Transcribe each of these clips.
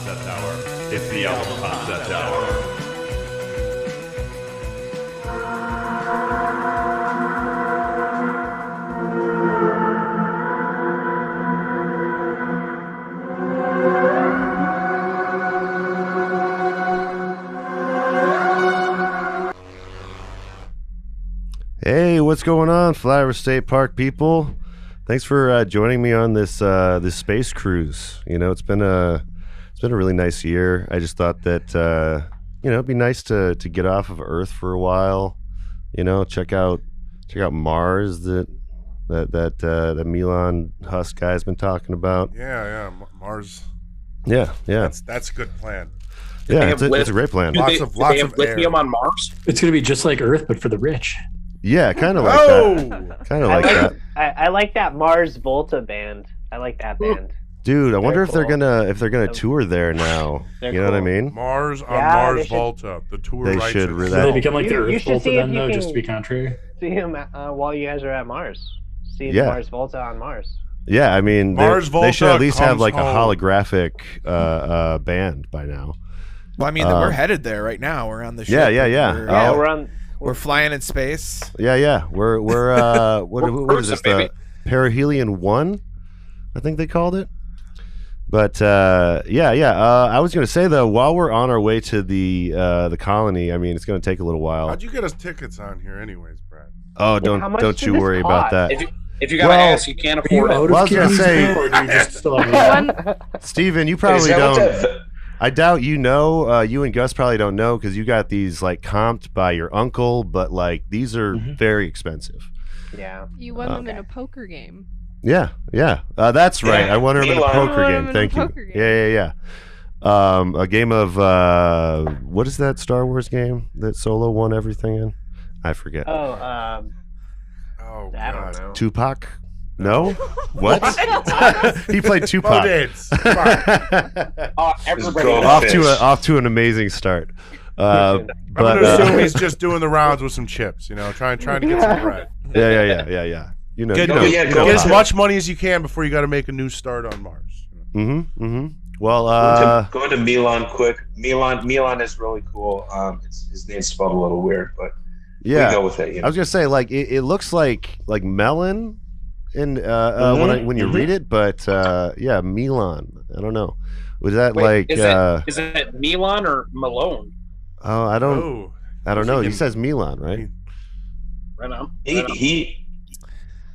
that tower. It's the album Pops That Tower. Hey, what's going on, Flyover State Park people? Thanks for joining me on this this space cruise. You know, it's been a really nice year. I just thought that it'd be nice to get off of Earth for a while. You know, check out Mars that Milan Husk guy's been talking about. Yeah, Mars. Yeah. That's a good plan. Yeah, it's a great plan. Lots of lithium air on Mars. It's going to be just like Earth, but for the rich. Yeah, kind of like that. Kind of like that. I like that Mars Volta band. I like that band. Dude, I wonder if cool. they're gonna tour there now. You know what I mean? Mars on Yeah, Mars Volta. The tour They rights. should are- really- So they become like the You Earth should Volta see if then, you though, can- just to be contrary. See him while you guys are at Mars. See Yeah. the Mars Volta on Mars. Yeah, I mean, Mars they should Volta at least have comes like a home. holographic band by now. Well, I mean, we're headed there right now. We're on the ship. Yeah. We're flying in space. Yeah. We're what is this? The Perihelion 1, I think they called it. But I was gonna say though, while we're on our way to the colony, I mean, it's gonna take a little while. How'd you get us tickets on here, anyways, Brad? Oh, how much don't did you this worry about cost? that. If you got Well, ass, you can't afford it. Well, I was gonna say, or do you just still have Steven, you probably don't. I doubt you know. You and Gus probably don't know because you got these like comped by your uncle, but like these are very expensive. Yeah. You won them in a poker game. Yeah. That's right. Yeah, I won her in a poker won game. him in Thank a you. poker game. Yeah. A game of what is that Star Wars game that Solo won everything in? I forget. Oh, Oh, I God. don't know. Tupac? No. What? He played Tupac. Dates. Come on. Everybody Off to an amazing start. I'm But gonna assume he's just doing the rounds with some chips, trying to get some bread. yeah. You know, Get as much money as you can before you got to make a new start on Mars. Well, Going to Milan quick. Milan is really cool. His name's spelled a little weird, but we go with it. I was gonna say like it looks like melon in when you read it, but Milan. I don't know. Was that is it Milan or Malone? Oh, I don't know. He says Milan, right? Right on.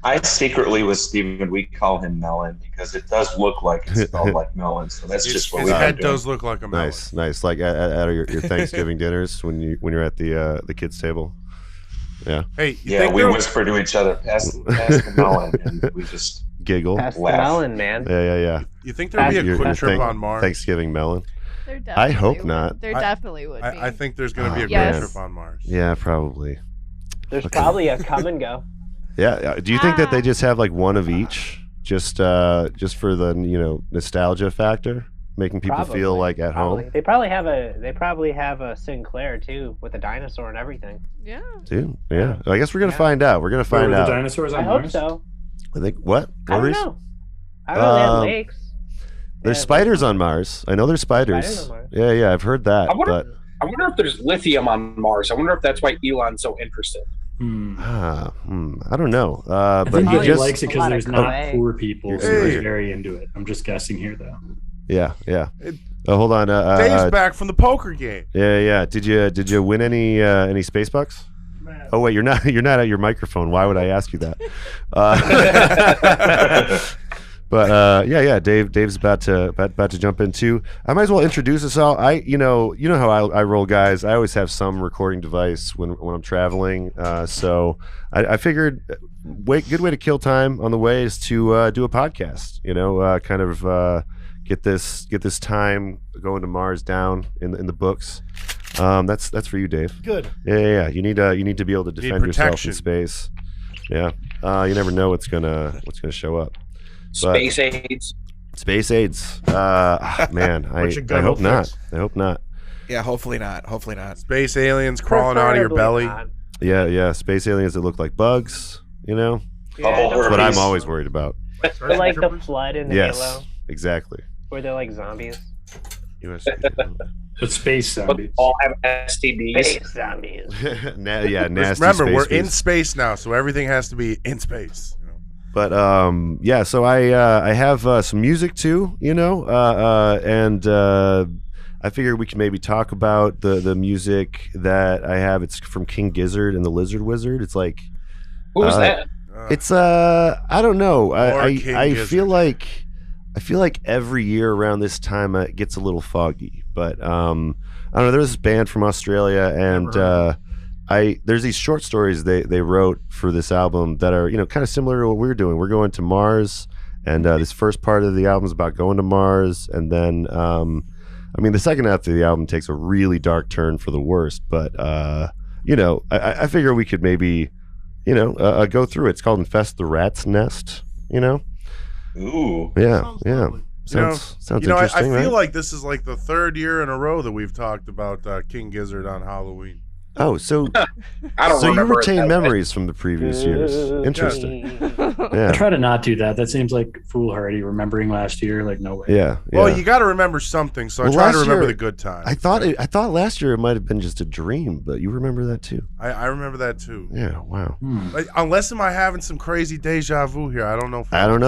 I secretly with Steven, we call him Melon because it does look like it's spelled like melon. So that's just what his we head do. does look like a melon. Nice. Like at your Thanksgiving dinners when you're at the kids' table. Yeah. Hey, we whisper to each other, pass the melon, and we just giggle. Pass the laugh. melon, man. Yeah. You think there'd be a quick trip on Mars? Thanksgiving melon. There definitely I hope would. not. There definitely would be. I think there's going to be a Yes. quick trip on Mars. Yeah, probably. There's probably a come and go. Yeah. Do you think that they just have like one of each, just for the nostalgia factor, making people feel like at home? They probably have a Sinclair too with a dinosaur and everything. Yeah. Dude, yeah. I guess we're gonna find out. We're gonna find out. The dinosaurs on I hope Mars? so. I think what? I don't Reis? know. I don't know. They have lakes. There's Yeah, spiders on Mars. I know there's spiders. Spiders on Mars. Yeah, I've heard that. I wonder if there's lithium on Mars. I wonder if that's why Elon's so interested. I don't know. I But think he he just likes it because there's not clay. poor people, so Hey. he's very into it. I'm just guessing here, though. yeah. Hold on. Dave's back from the poker game. Yeah. Did you win any space bucks? Oh wait, you're not at your microphone. Why would I ask you that? But Dave's about to jump in too. I might as well introduce us all. You know how I roll, guys. I always have some recording device when I'm traveling. So I figured good way to kill time on the way is to do a podcast. Get this time going to Mars down in the books. That's for you, Dave. Good. Yeah. You need to be able to defend yourself in protection. space. Yeah. You never know what's gonna show up. Space AIDS. Space AIDS. Man, I hope not. I hope not. Yeah, hopefully not. Hopefully not. Space aliens crawling out of your belly. Not. Yeah. Space aliens that look like bugs. Yeah, That's what I'm always worried about. Or like the flood in Yes, Halo, exactly. where they're like zombies. USB. But space But zombies. all have STDs. Space zombies. Yeah, nasty. Remember, space we're in beasts. space now, so everything has to be in space. You know? But yeah. So I have some music too, and I figure we can maybe talk about the music that I have. It's from King Gizzard and the Lizard Wizard. It's like Who's that? it's I don't know. I King feel like every year around this time it gets a little foggy. But I don't know. There's this band from Australia, and there's these short stories they wrote for this album that are kind of similar to what we're doing. We're going to Mars, and this first part of the album is about going to Mars, and then the second half of the album takes a really dark turn for the worst. But I figure we could maybe go through it. It's called "Infest the Rat's Nest." Ooh. Yeah, yeah. Sounds interesting. I feel right? like this is like the third year in a row that we've talked about King Gizzard on Halloween. Oh, so I don't so you remember it retain that way. memories from the previous years. Interesting. Yeah. I try to not do that. That seems like foolhardy. Remembering last year, like no way. Yeah. Well, you got to remember something, so Well, I try to last remember year, the good times. I thought last year it might have been just a dream, but you remember that too. I remember that too. Yeah. Wow. Like, unless am I having some crazy deja vu here? I don't know. I don't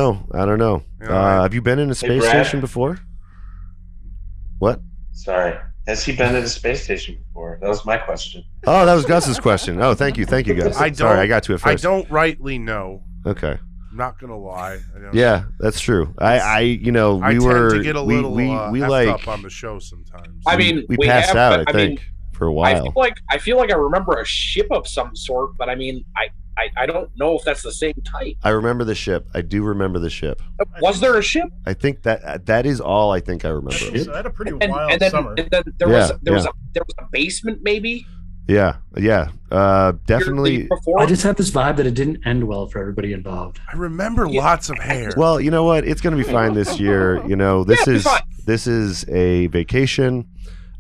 know. Yeah. Have you been in a space Brad? station before? What? Sorry. Has he been at a space station before? That was my question. Oh, that was Gus's question. Oh, thank you, Gus. Sorry, I got to it I first. don't rightly know. Okay. I'm not gonna lie. I don't- Yeah, that's true. I we tend were to get a little we effed like up on the show sometimes. I mean, we passed have, out. but, I think for a while. I feel like I remember a ship of some sort, but I mean, I don't know if that's the same type. I remember the ship. I do remember the ship. Was there a ship? I think that is all I think I remember. So I had a pretty And wild then, summer. and then there was a basement, maybe. Yeah. Definitely. Before. I just have this vibe that it didn't end well for everybody involved. I remember lots of hair. Well, you know what? It's going to be fine this year. This is a vacation.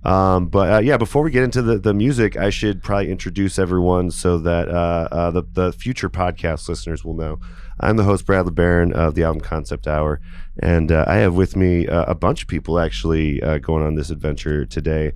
But before we get into the music, I should probably introduce everyone so that the future podcast listeners will know. I'm the host, Bradley Barron of the Album Concept Hour, and I have with me a bunch of people actually going on this adventure today.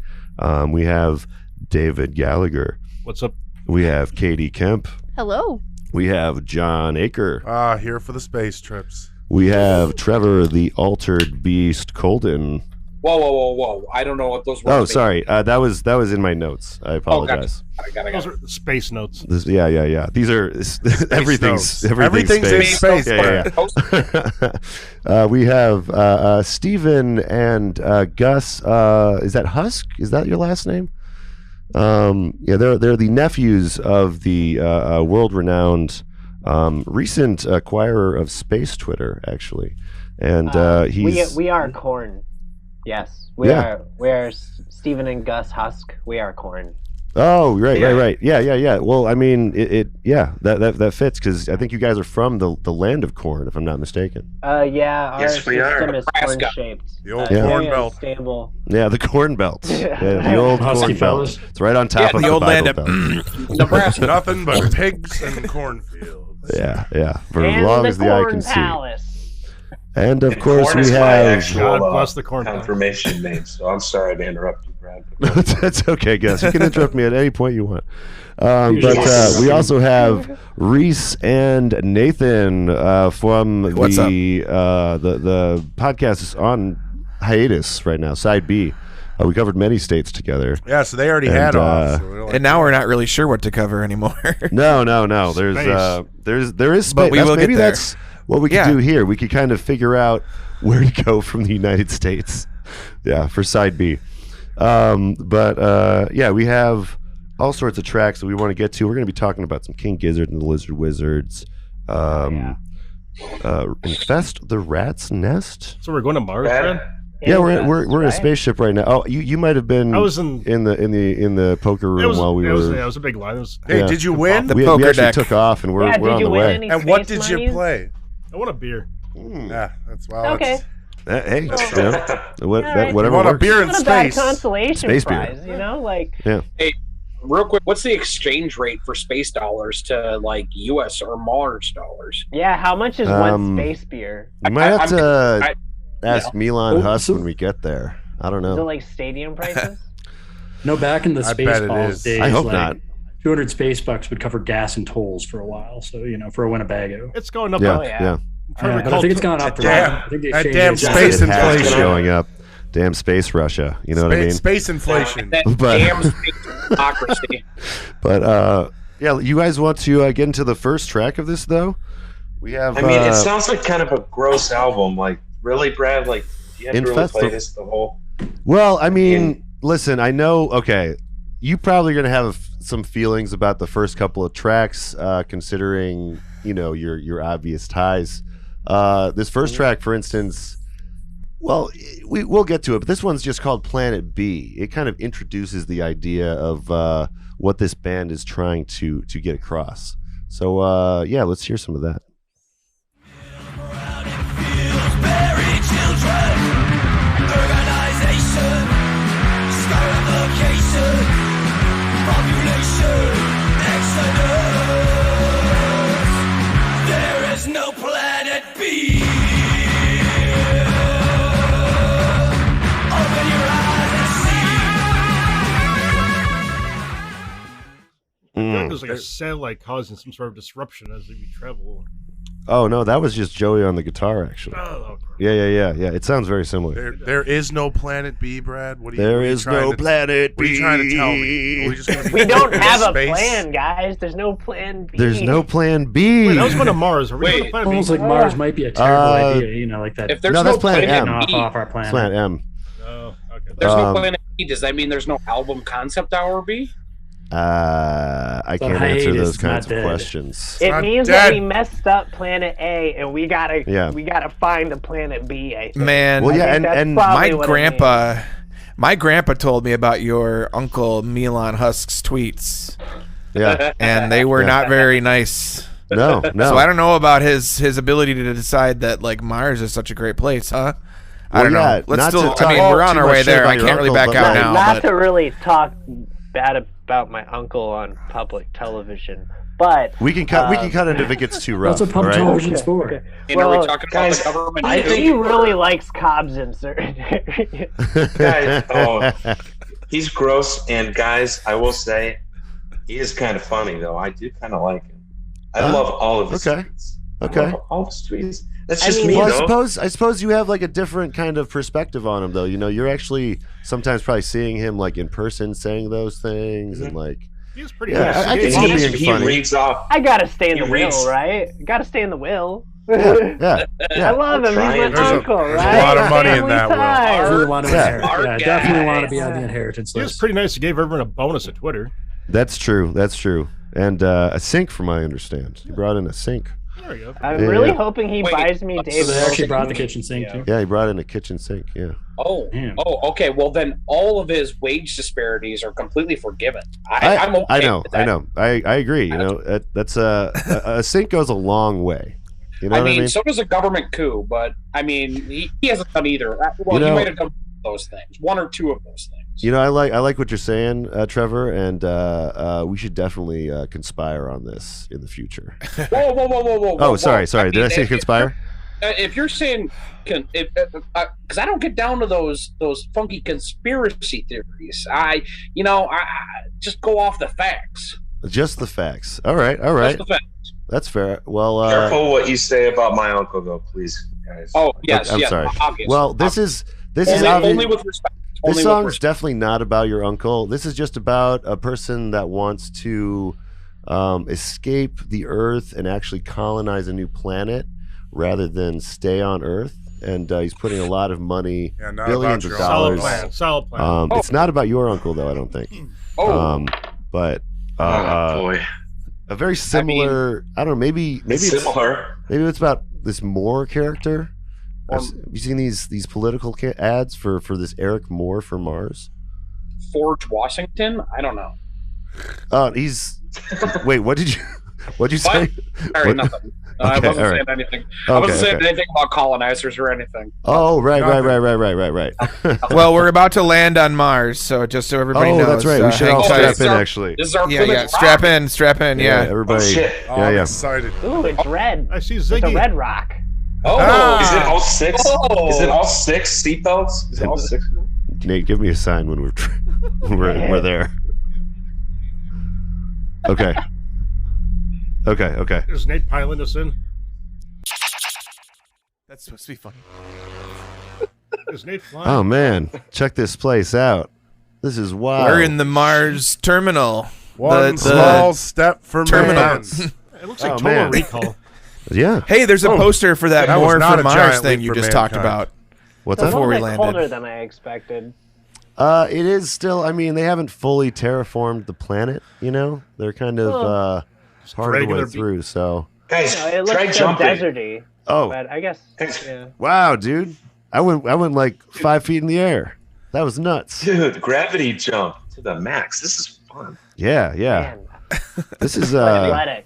We have David Gallagher. What's up? We have Kaity Kemp. Hello. We have John Aker. Here for the space trips. We have Trevor, the Altered Beast Colden. Whoa! I don't know what those were. Oh, sorry. That was in my notes. I apologize. Got Those are space notes. Yeah. These are everything's in space. Yeah. We have Steven and Gus. Is that Husk? Is that your last name? They're the nephews of the world-renowned recent acquirer of space Twitter, actually, and we are Corn. Yes, we are Stephen and Gus Husk. We are Corn. Oh, right. Yeah. Well, I mean, that fits because I think you guys are from the land of corn, if I'm not mistaken. Yeah. Our Yes, we are. system is corn shaped. The old corn belt. Stable. Yeah, the corn belt. The old Husky corn fellas. belt. It's right on top of the old Bible land belt. Nebraska. Nothing but pigs and cornfields. Yeah. For as And long the as the eye Corn can see. Palace. And of And course corn we is my have. actual, God bless the corn. confirmation name, so I'm sorry to interrupt you, Brad. That's okay, Gus. You can interrupt me at any point you want. But we also have Reis and Nathan from the podcast is on hiatus right now, Side B. We covered many states together. Yeah, so they already had off. And now we're not really sure what to cover anymore. No. There is space. But we will maybe get there. that's what we could do here. We could kind of figure out where to go from the United States. Yeah, for Side B. We have all sorts of tracks that we want to get to. We're going to be talking about some King Gizzard and the Lizard Wizards. Infest the Rat's Nest. So we're going to Mars, Brad? Yeah, we're in a spaceship right now. Oh, you might have been. I was in the poker room while we were. It was a big line. Hey, did you win? We actually took off and we're on the way. And what did you play? I want a beer. Yeah, that's wild. Okay. Hey, whatever. Right. You want a works. beer in Not a bad space? consolation Space beer. prize, like. Yeah. Hey, real quick, what's the exchange rate for space dollars to like U.S. or Mars dollars? Yeah, how much is one space beer? You might have to ask yeah. Milan Huss when we get there. I don't Is it know. like stadium prices? No, back in the I bet it Spaceballs is. days, I hope like, not. 200 space bucks would cover gas and tolls for a while. So, for a Winnebago. It's going up. Yeah, Oh, yeah. yeah. Trevor But I think it's gone up. Damn. I think the That exchange damn rate- space It has inflation. showing up. Damn space Russia. You know what I mean? Space inflation. That But- damn democracy. But yeah, you guys want to get into the first track of this though? We have. I mean, it sounds like kind of a gross album. Like, really, Brad? Like, do you have to really Infest play the- this the whole? Well, I mean, listen, I know. Okay, you probably gonna have some feelings about the first couple of tracks, considering your obvious ties. This first track, for instance. Well, we'll get to it, but this one's just called Planet B. It kind of introduces the idea of what this band is trying to get across. So, yeah, let's hear some of that. There is no planet B. Open your eyes and see. There's like a satellite causing some sort of disruption as we travel. Oh no, that was just Joey on the guitar, actually. Oh, Yeah. It sounds very similar. There is no planet B, Brad. What are you? There what are you is trying no to- planet What are you trying to tell me? Are we just gonna be We don't in have a space? plan, guys. There's no plan B. There's no plan B. Wait, that was one of Mars. Are we Wait. going to Planet B? Almost like Mars might be a terrible idea, like that. If there's No, no, that's Planet planet M. B, off our planet. Planet M. Oh, okay. there's no Um, planet B. Does that mean there's no album concept hour B? I So can't answer hiatus, those kinds of not dead. questions. It not means dead. that we messed up Planet A, and we gotta Yeah. find the Planet B. I think. Man, Well, I yeah, think and- that's and probably my what it grandpa told me about your uncle Milan Husk's tweets, Yeah. and they were Yeah. not very nice. No. So I don't know about his ability to decide that like Mars is such a great place, huh? I Well, don't yeah, know. Let's not still. to I mean, talk we're on too our much way shit there. about I your can't really uncle, back but out like- now. Not But to really talk bad about my uncle on public television, but We can cut it if it gets too rough. That's what public all right? television's for. And Well, are we talking guys, about the government? I too? think- he really likes Cobbs in certain areas. Guys, he's gross, and guys, I will say, he is kind of funny though. I do kind of like him. I love all of his okay. tweets. Okay. I love all of his tweets. That's I just mean, me, Well, though. I suppose you have like a different kind of perspective on him, though. You're actually sometimes probably seeing him like in person saying those things, and like He's pretty Yeah, nice. I can And see him he, being he funny. reads off. I gotta stay in He the reads- will, right? Gotta stay in the will. yeah. I love him. He's my Trying. There's a- uncle, there's a right? lot of money in Family that will. ties. I really want to Yeah. inherit. Our Yeah, definitely want to guys. be on the inheritance He was list. pretty nice. He gave everyone a bonus at Twitter. That's true. And a sink, from what I understand. He brought in a sink. There we go. I'm Yeah, really yeah. hoping he Wait, buys me so David. So they actually Wilson. brought the kitchen sink too. Yeah, he brought in a kitchen sink. Yeah. Oh, Damn. okay. Well, then all of his wage disparities are completely forgiven. I'm okay I know. with that. I agree. That's a sink goes a long way. You know I what mean, I mean? so does a government coup, but I mean, he hasn't done either. Well, You know- he might have done those things, one or two of those things. I like what you're saying, Trevor, and we should definitely conspire on this in the future. Whoa! Oh, sorry. Did I mean, say conspire? If you're saying, because I don't get down to those funky conspiracy theories. I just go off the facts. Just the facts. All right. Just the facts. That's fair. Well, Careful what you say about my uncle, though, please, guys. Oh yes, I'm yes. sorry. Obvious. Well, this is only with respect. This Only with song's respect. definitely not about your uncle. This is just about a person that wants to escape the Earth and actually colonize a new planet rather than stay on Earth. And he's putting a lot of money, Yeah, not billions about of your dollars. Solid plan. It's not about your uncle, though, I don't think. But boy. a very similar. I don't know. Maybe It's it's similar. Maybe it's about this Moore character. Have you seen these political ads for this Eric Moore for Mars? Forge Washington? I don't know. He's. Wait, what'd you say? Sorry, What- nothing. I Okay, wasn't all right. saying anything. I wasn't saying Okay. anything about colonizers or anything. Oh, right. well, we're about to land on Mars, so just so everybody knows. That's right. We should hang all tight. strap in, actually. This is our Yeah, Plymouth strap Rock. in, yeah. Everybody. Oh, shit. Oh, I'm excited. Ooh, it's red. I see It's a Ziggy. red rock. Oh, Is it all six? Oh. Is it all six seatbelts? Is it all six? Nate, give me a sign when we're there. Okay. Okay. Is Nate piling us in? That's supposed to be funny. Is Nate flying? Oh man, check this place out. This is wild. We're in the Mars terminal. One small step for man. It looks like Total Recall. Yeah. Hey, there's a poster for that More not for a Mars giant thing leap you for just talked mankind. about. What's It's that? a Before we little bit landed. colder than I expected. It is still. I mean, they haven't fully terraformed the planet. You know, they're kind of part of the way through. So, Guys, It try looks so jumping. deserty. Oh. But I guess. Yeah. wow, dude, I went like 5 feet in the air. That was nuts. Dude, gravity jump to the max. This is fun. Yeah. Man, This is athletic.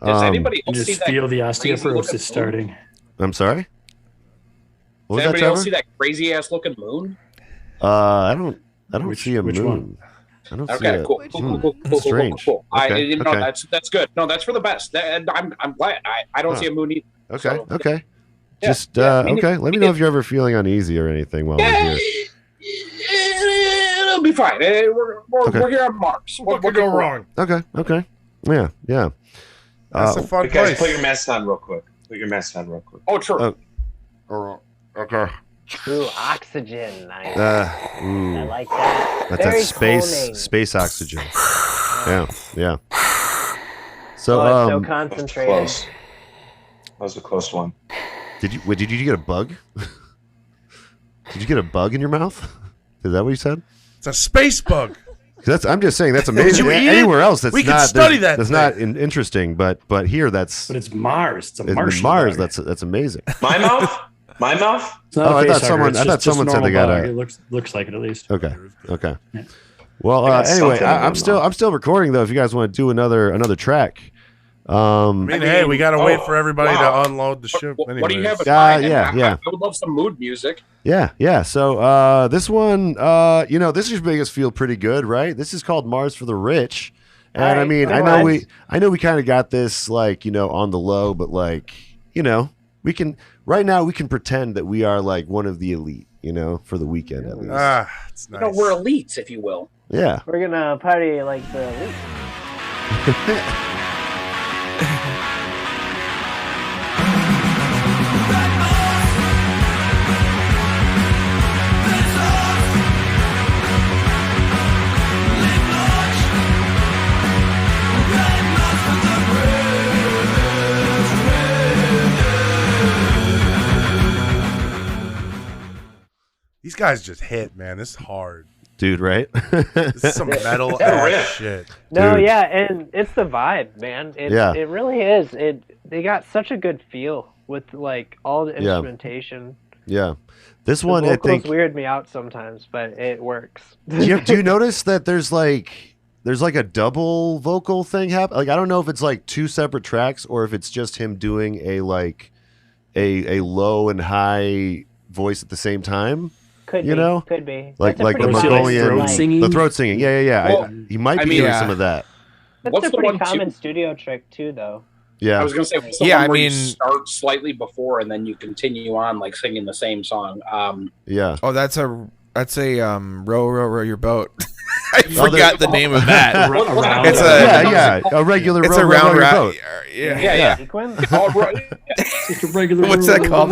Does anybody else Just see that feel the crazy osteoporosis looking starting. I'm sorry. What was Does that, anybody else Trevor? see that crazy ass looking moon? I don't Which- see a which moon. one? I don't see Okay, it. cool. Strange. Cool. Okay, No, okay. that's good. No, that's for the best. I'm glad. I don't see a moon either. Okay. So, Okay. Yeah, Just yeah, me okay. neither. Let me know if you're ever feeling uneasy or anything while we're here. It'll be fine. We're here on Mars. What could go wrong? Okay. Yeah. That's a fun Hey, guys, place. put your mask on real quick. Oh, true. Okay. Ooh, oxygen. Nice. I Ooh, like that. that's Very that space oxygen. Yeah. So, Oh, it's so That concentrated. was close. That was a close one. did you get a bug? Did you get a bug in your mouth? Is that what you said? It's a space bug. I'm just saying that's amazing. you eat it? Anywhere else, that's We could not. study that That's thing. not interesting, but here, that's But it's Mars. It's a in Martian. Mars. bug. That's amazing. My mouth? My mouth? It's not Oh, a I thought facehugger, someone- it's I thought just someone a said they normal got bug. a- It looks like it at least. Okay. Yeah. Well, I got anyway, something I'm going still recording though. If you guys want to do another track, I mean, hey, we got to wait for everybody wow. to unload the ship. What do you have in Yeah, mind? yeah. I would love some mood music. yeah. So this one, this is making us feel pretty good, right? This is called Mars for the Rich, and I Alright, mean, pretty I know we kind of got this like on the low, but like we can right now we can pretend that we are like one of the elite, for the weekend at least. It's You nice. know, we're elites, if you will. Yeah. We're gonna party like the elite. These guys just hit, man. This is hard. Dude, right? This is some metal Yeah, ass riff. shit. No, Dude. yeah, and it's the vibe, man. It really is. They got such a good feel with like all the Yeah. instrumentation. Yeah. This The one, I vocals think. weird me out sometimes, but it works. do you notice that there's like a double vocal thing happen? Like I don't know if it's like two separate tracks or if it's just him doing a low and high voice at the same time. Could You be, know? could be. Like That's a the pretty Mongolian throat singing? the throat singing. Yeah. Well, He might I be mean, doing yeah. some of that. That's What's a the pretty one, too? common studio trick too, though. Yeah. I was gonna say, what's the Yeah, one I where you mean- start slightly before and then you continue on like singing the same song. Yeah. Oh, that's a row your boat. I forgot the name of that. Around It's Yeah. A regular It's row, a round row, round. boat. Yeah. Sequin? All right. It's just a regular. What's that called?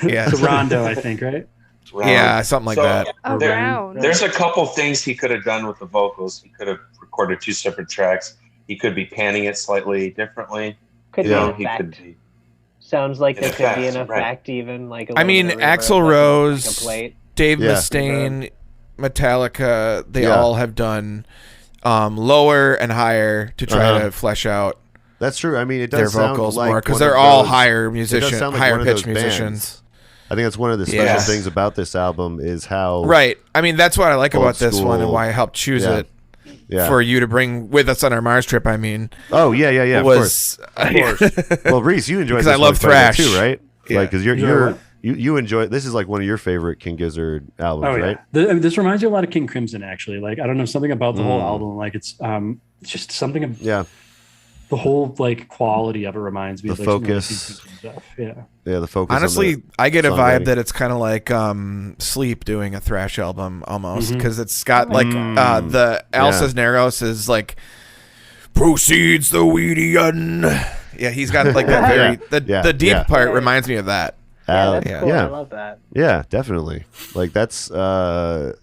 Yeah. It's a rondo, I think, right? Round. Yeah, something like So, that. Around. There's a couple things he could have done with the vocals. He could have recorded two separate tracks. He could be panning it slightly differently. Could Yeah. be He an could effect. be. Sounds like An there could be an effect, right. effect, even like. I mean, Axl Rose, Like a plate. Dave Yeah. Mustaine, Metallica, they Yeah. all have done lower and higher to try Uh-huh. to flesh out That's true. I mean, it their does sound vocals like more because one they're of all those- higher it does sound like higher one of those pitched musicians. I think that's one of the special Yes. things about this album is how Right. I mean, that's what I like Old about this one and school. why I helped choose Yeah. it Yeah. for you to bring with us on our Mars trip. I mean, Oh yeah. Of course. Well, Reese, you enjoy 'Cause this I love one quite a bit thrash. too, right? Yeah. Like, because you enjoy. This is like one of your favorite King Gizzard albums, Oh yeah. right? This reminds me a lot of King Crimson, actually. Like I don't know, something about the whole Mm. album. Like it's just something. Yeah. The whole like quality of it reminds me The of like, some really focus. decent stuff. Yeah. Yeah, the focus. Honestly, on I get a songwriting. vibe that it's kind of like Sleep doing a thrash album almost, Mhm. because it's got like the Al Cisneros is like proceeds the Weedian. Yeah, he's got like that very the deep part reminds me of that. Yeah, that's cool. yeah. I love that. Yeah, definitely. Like that's I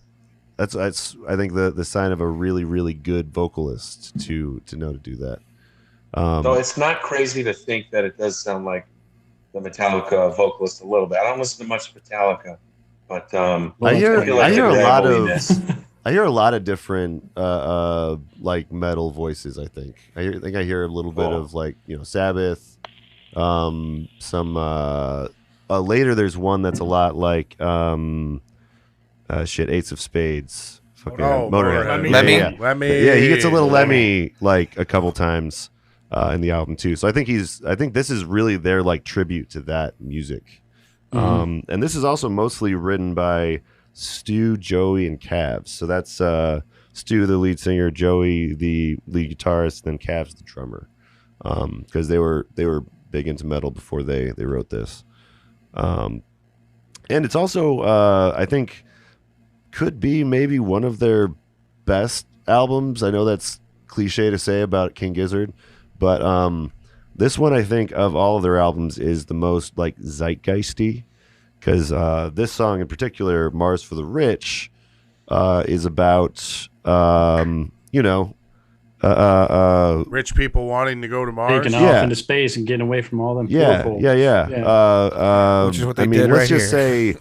think the sign of a really, really good vocalist to know to do that. So it's not crazy to think that it does sound like the Metallica vocalist a little bit. I don't listen to much Metallica, but I hear feel like a the lot graveliness. I hear a lot of different like metal voices. I think I hear a little bit of like Sabbath, some later there's one that's a lot like Ace of Spades, fucking Motorhead. Lemmy. Yeah, he gets a little Lemmy like a couple times in the album too. So I think this is really their like tribute to that music. And this is also mostly written by Stu, Joey, and Cavs. So that's Stu, the lead singer, Joey, the lead guitarist, and then Cavs, the drummer. Because they were big into metal before they wrote this. And it's also I think could be maybe one of their best albums. I know that's cliche to say about King Gizzard, but this one I think of all of their albums is the most like zeitgeisty, because this song in particular, Mars for the Rich, is about rich people wanting to go to Mars. Taking off into space and getting away from all them. Which is what they did let's just say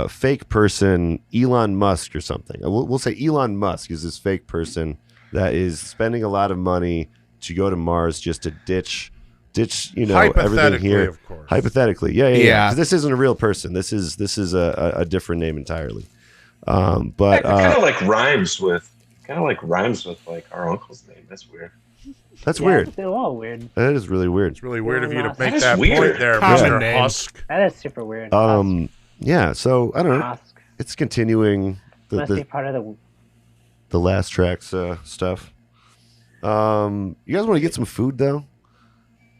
fake person Elon Musk or something. We'll say Elon Musk is this fake person that is spending a lot of money to go to Mars just to ditch everything here. Of course. Hypothetically, yeah. 'Cause this isn't a real person. This is a different name entirely. But it kind of like rhymes with like our uncle's name. That's weird. That's weird. They're all weird. That is really weird. It's really weird of you to That make is that weird. point there, Common Mr. name. Husk. That is super weird. Yeah. So I don't know. Husk. It's continuing Must be the part of the last tracks stuff. You guys want to get some food though?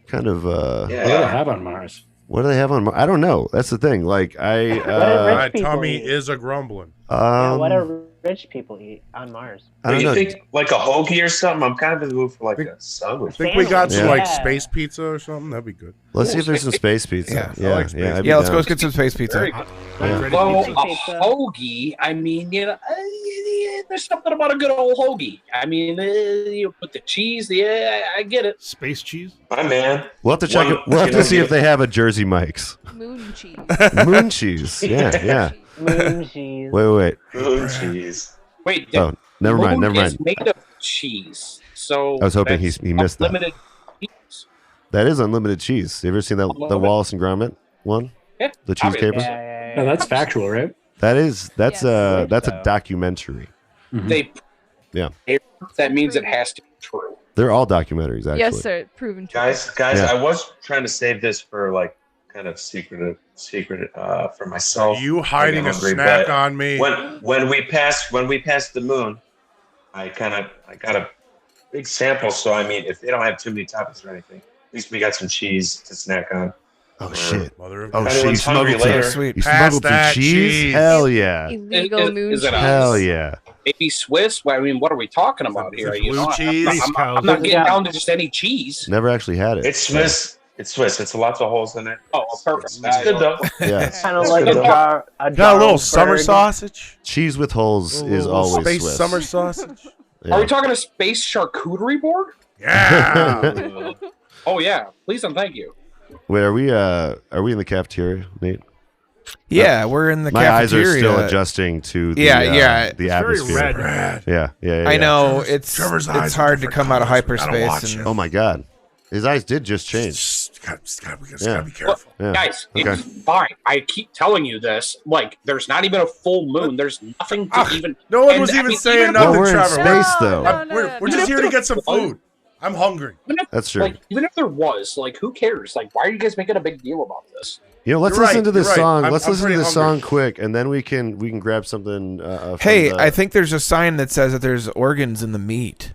Kind of. What do they have on Mars? What do they have on Mars? I don't know. That's the thing. Like My tummy is a grumbling. what do rich people eat on Mars? I don't you know. think like a hoagie or something? I'm kind of in the mood for like a sandwich. I think we got some like Yeah. space pizza or something. That'd be good. Let's see if there's some space pizza. Yeah. I like space I'd be Yeah, let's down. go get some space pizza. Very good. Well, a hoagie. I mean, there's something about a good old hoagie. I mean, you put the cheese. I get it. Space cheese? My man. We'll have to check it. We'll have to see if they have a Jersey Mike's. Moon cheese. Moon cheese. Yeah. Moon cheese. Wait. Moon cheese. Wait. Oh, never mind. Moon is made of cheese. So I was hoping that's he missed that. unlimited cheese. That is unlimited cheese. You ever seen that the Wallace and Gromit one? Yeah. The cheese Obviously. caper? Yeah. No, that's factual, right? That's Yes. a documentary. They. Yeah. That means it has to be true. They're all documentaries actually. Yes, sir. Proven true. Guys, Yeah. I was trying to save this for like kind of secret for myself. Are you hiding a Hungry, snack but on me? When we passed the moon, I got a big sample. So I mean, if they don't have too many toppings or anything, at least we got some cheese to snack on. Oh shit. Mother of Oh God. shit. You Anyone's hungry smuggled later. some. Sweet. You Pass smuggled some that cheese? cheese. Hell yeah. Illegal moon is it cheese. a- Hell yeah. Maybe Swiss. Well, I mean, what are we talking about Is here? it You know, blue cheese? I'm not getting down to just any cheese. Never actually had it. It's Swiss. It's Swiss. It's lots of holes in it. Oh, perfect. It's good though. Yeah. Kind of like a jar. Got a little summer sausage? Cheese with holes is Little always space Swiss. summer sausage? Yeah. Are we talking a space charcuterie board? Yeah. Oh yeah. Please and thank you. Wait, are we in the cafeteria, Nate? Yeah, we're in the My eyes are cafeteria. still adjusting to the Yeah. the Very atmosphere. red. Yeah. I know Trevor's eyes it's are hard to different come out of colors. We gotta watch hyperspace. it. Oh my god. His eyes did just change. We gotta Yeah. be careful. Yeah. Guys, Okay. it's fine. I keep telling you this. Like, there's not even a full moon. There's nothing to even. No one and, was I even mean, saying even if Well, nothing, we're in Trevor. space though. We're just here to get some food. I'm hungry. That's true. Like, even if there was, like, who cares? Like, why are you guys making a big deal about this? You know, let's You're listen right, to this you're right. song. I'm- Let's I'm listen to pretty this hungry. song quick, and then we can grab something. From Hey, the- I think there's a sign that says that there's organs in the meat.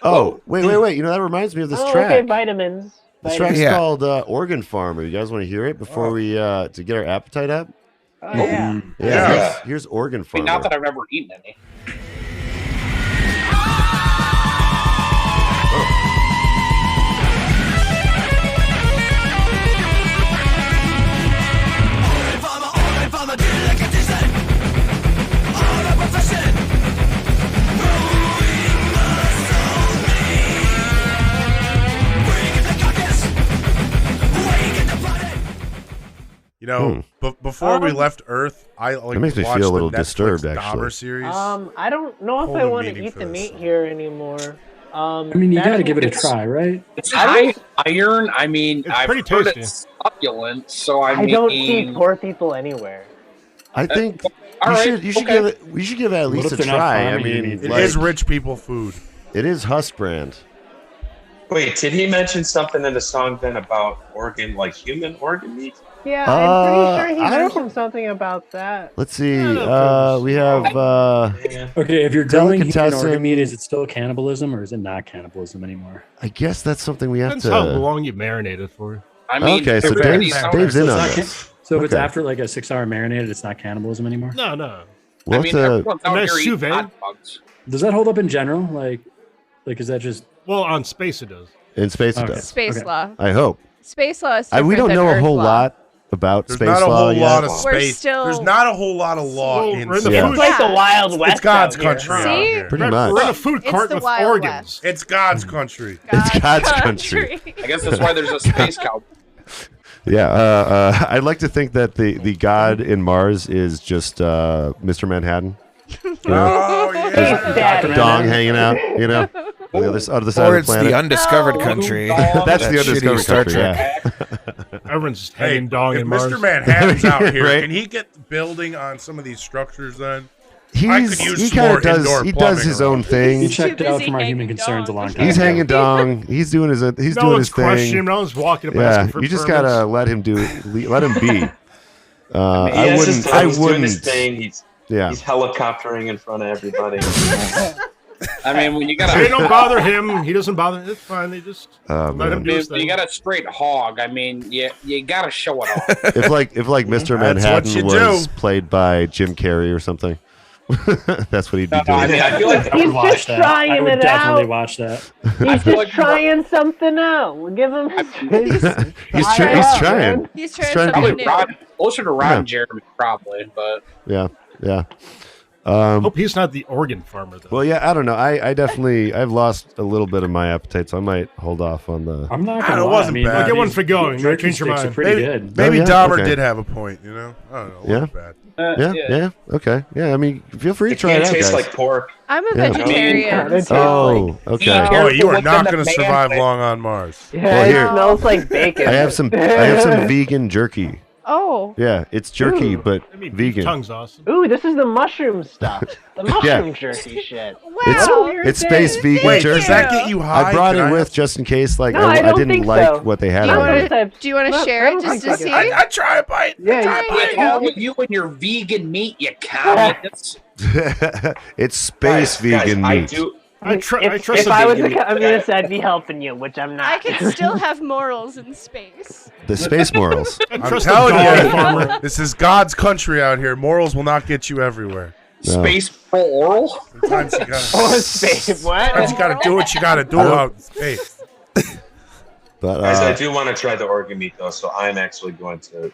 Oh, wait. You know, that reminds me of this track. Okay, vitamins. This track's called Organ Farmer. You guys want to hear it before we to get our appetite up? Oh, yeah. Here's Organ I Farmer. mean, not that I've ever eaten any. You know, before we left Earth, I It makes me feel a little disturbed, actually. Dahmer series. I don't know if I want to eat the meat here anymore. I mean, you got to give it a try, right? It's high iron. I mean, It's I've pretty heard tasty. it's succulent, so I mean, don't see poor people anywhere. I think all right, you should okay. give it. We should give it at least if a they're not try. I farming mean, anything? It is rich people food. It is Husk brand. Wait, did he mention something in the song then about organ, like human organ meat? Yeah, I'm pretty sure he I don't- mentioned something about that. Let's see. We have. Okay, if you're grilling human Delicatessen. organ meat, is it still cannibalism or is it not cannibalism anymore? I guess that's something we have Depends how to. long you marinate it for. I mean, Okay, so everybody Dave's sounds- in it's on not this. So if it's Okay. after like a 6-hour marinated, it's not cannibalism anymore? No. We'll I have mean, to. everyone's out nice here eating sous vide. hot dogs. Does that hold up in general? Like is that just Well, on space it does. In space it Okay. does. Space Okay. law. I hope. Space law is We different don't than know a Earth whole law. lot about There's space not a law whole yet. lot of We're space. still- There's not a whole lot of law Well, in we're in the space. Yeah. It's like the Wild West. It's God's out here. country out See? here. Pretty We're much. in a food It's cart the with Wild organs. West. It's God's country. It's God's country. I guess that's why there's a space cow. Yeah. I'd like to think that the god in Mars is just Mr. Manhattan. You know? Oh yeah. Daddy. Dong hanging out. You know, on the other side Or of it's the planet. the undiscovered No. country. That's That the shitty undiscovered Star country. Trek. Yeah. Everyone's just Hey, hanging dong if in Mars. Mr. Manhattan's out here, Right? can he get building on some of these structures then? He use kind more of does. indoor He plumbing does his around. own thing. You checked it out busy from our hanging human concerns a dong. long time He's ago. hanging dong. He's doing his. He's No doing one's his questioning thing. him. No one's walking up Yeah, asking for you just permits. gotta let him do. Let him be. He I has his wouldn't. time, I he's doing his wouldn't. thing. He's Yeah. helicoptering in front of everybody. I mean, when you got They don't bother him. He doesn't bother. It's fine. They just Oh, let him man. do his you thing. got a straight hog. I mean, you got to show it off. If Mr. That's what Manhattan you was do. played by Jim Carrey or something, that's what he'd be No, doing. I mean, I feel like I would He's watch just that. trying I would it definitely out. watch that. He's feel just like trying something out. We'll give him. He's Try trying. it He's out, trying. man. He's trying trying to something be- new. Probably closer to Ron Yeah. Jeremy, probably, but Yeah. Hope he's not the organ farmer though. Well, yeah. I don't know. I definitely. I've lost a little bit of my appetite, so I might hold off on the. I'm not Ah, gonna it lie. wasn't I mean, bad. I'll get one these for going. You jerky change your sticks are mind. pretty Maybe, good. maybe yeah? Dahmer Okay. did have a point. You know, I don't know. It Yeah. wasn't bad. Yeah. Okay. Yeah. I mean, feel free to It try it can't out, taste guys. like pork. I'm a Yeah. vegetarian. Oh. Okay. Oh, you are Within not the going to man survive thing. long on Mars. Yeah, Well, it here- smells like bacon. I have some vegan jerky. Oh. Yeah, it's jerky, Ooh. but I mean, vegan. tongue's awesome. Ooh, this is the mushroom stuff. The mushroom Yeah. jerky shit. Wow. It's space vegan Wait, jerky. does that get you high? I brought Can it I with just in case, like No, I I don't didn't think like so. what they had Do you on want there. to No, share I it don't just think to I see? get I try a bite. Yeah, Try you- it. hell with you and your vegan meat, you communists. It's space vegan I meat. do. I If, trust if the I was vegan a communist, I'd be helping you, which I'm not. I can still have morals in space. The space morals. I'm trust the telling dog you, farmer. this is God's country out here. Morals will not get you everywhere. No. Space pro oral. Sometimes you gotta, Oh, space. What? sometimes you gotta do what you gotta do I don't- out in space. But Guys, I do want to try the organ meat though, so I'm actually going to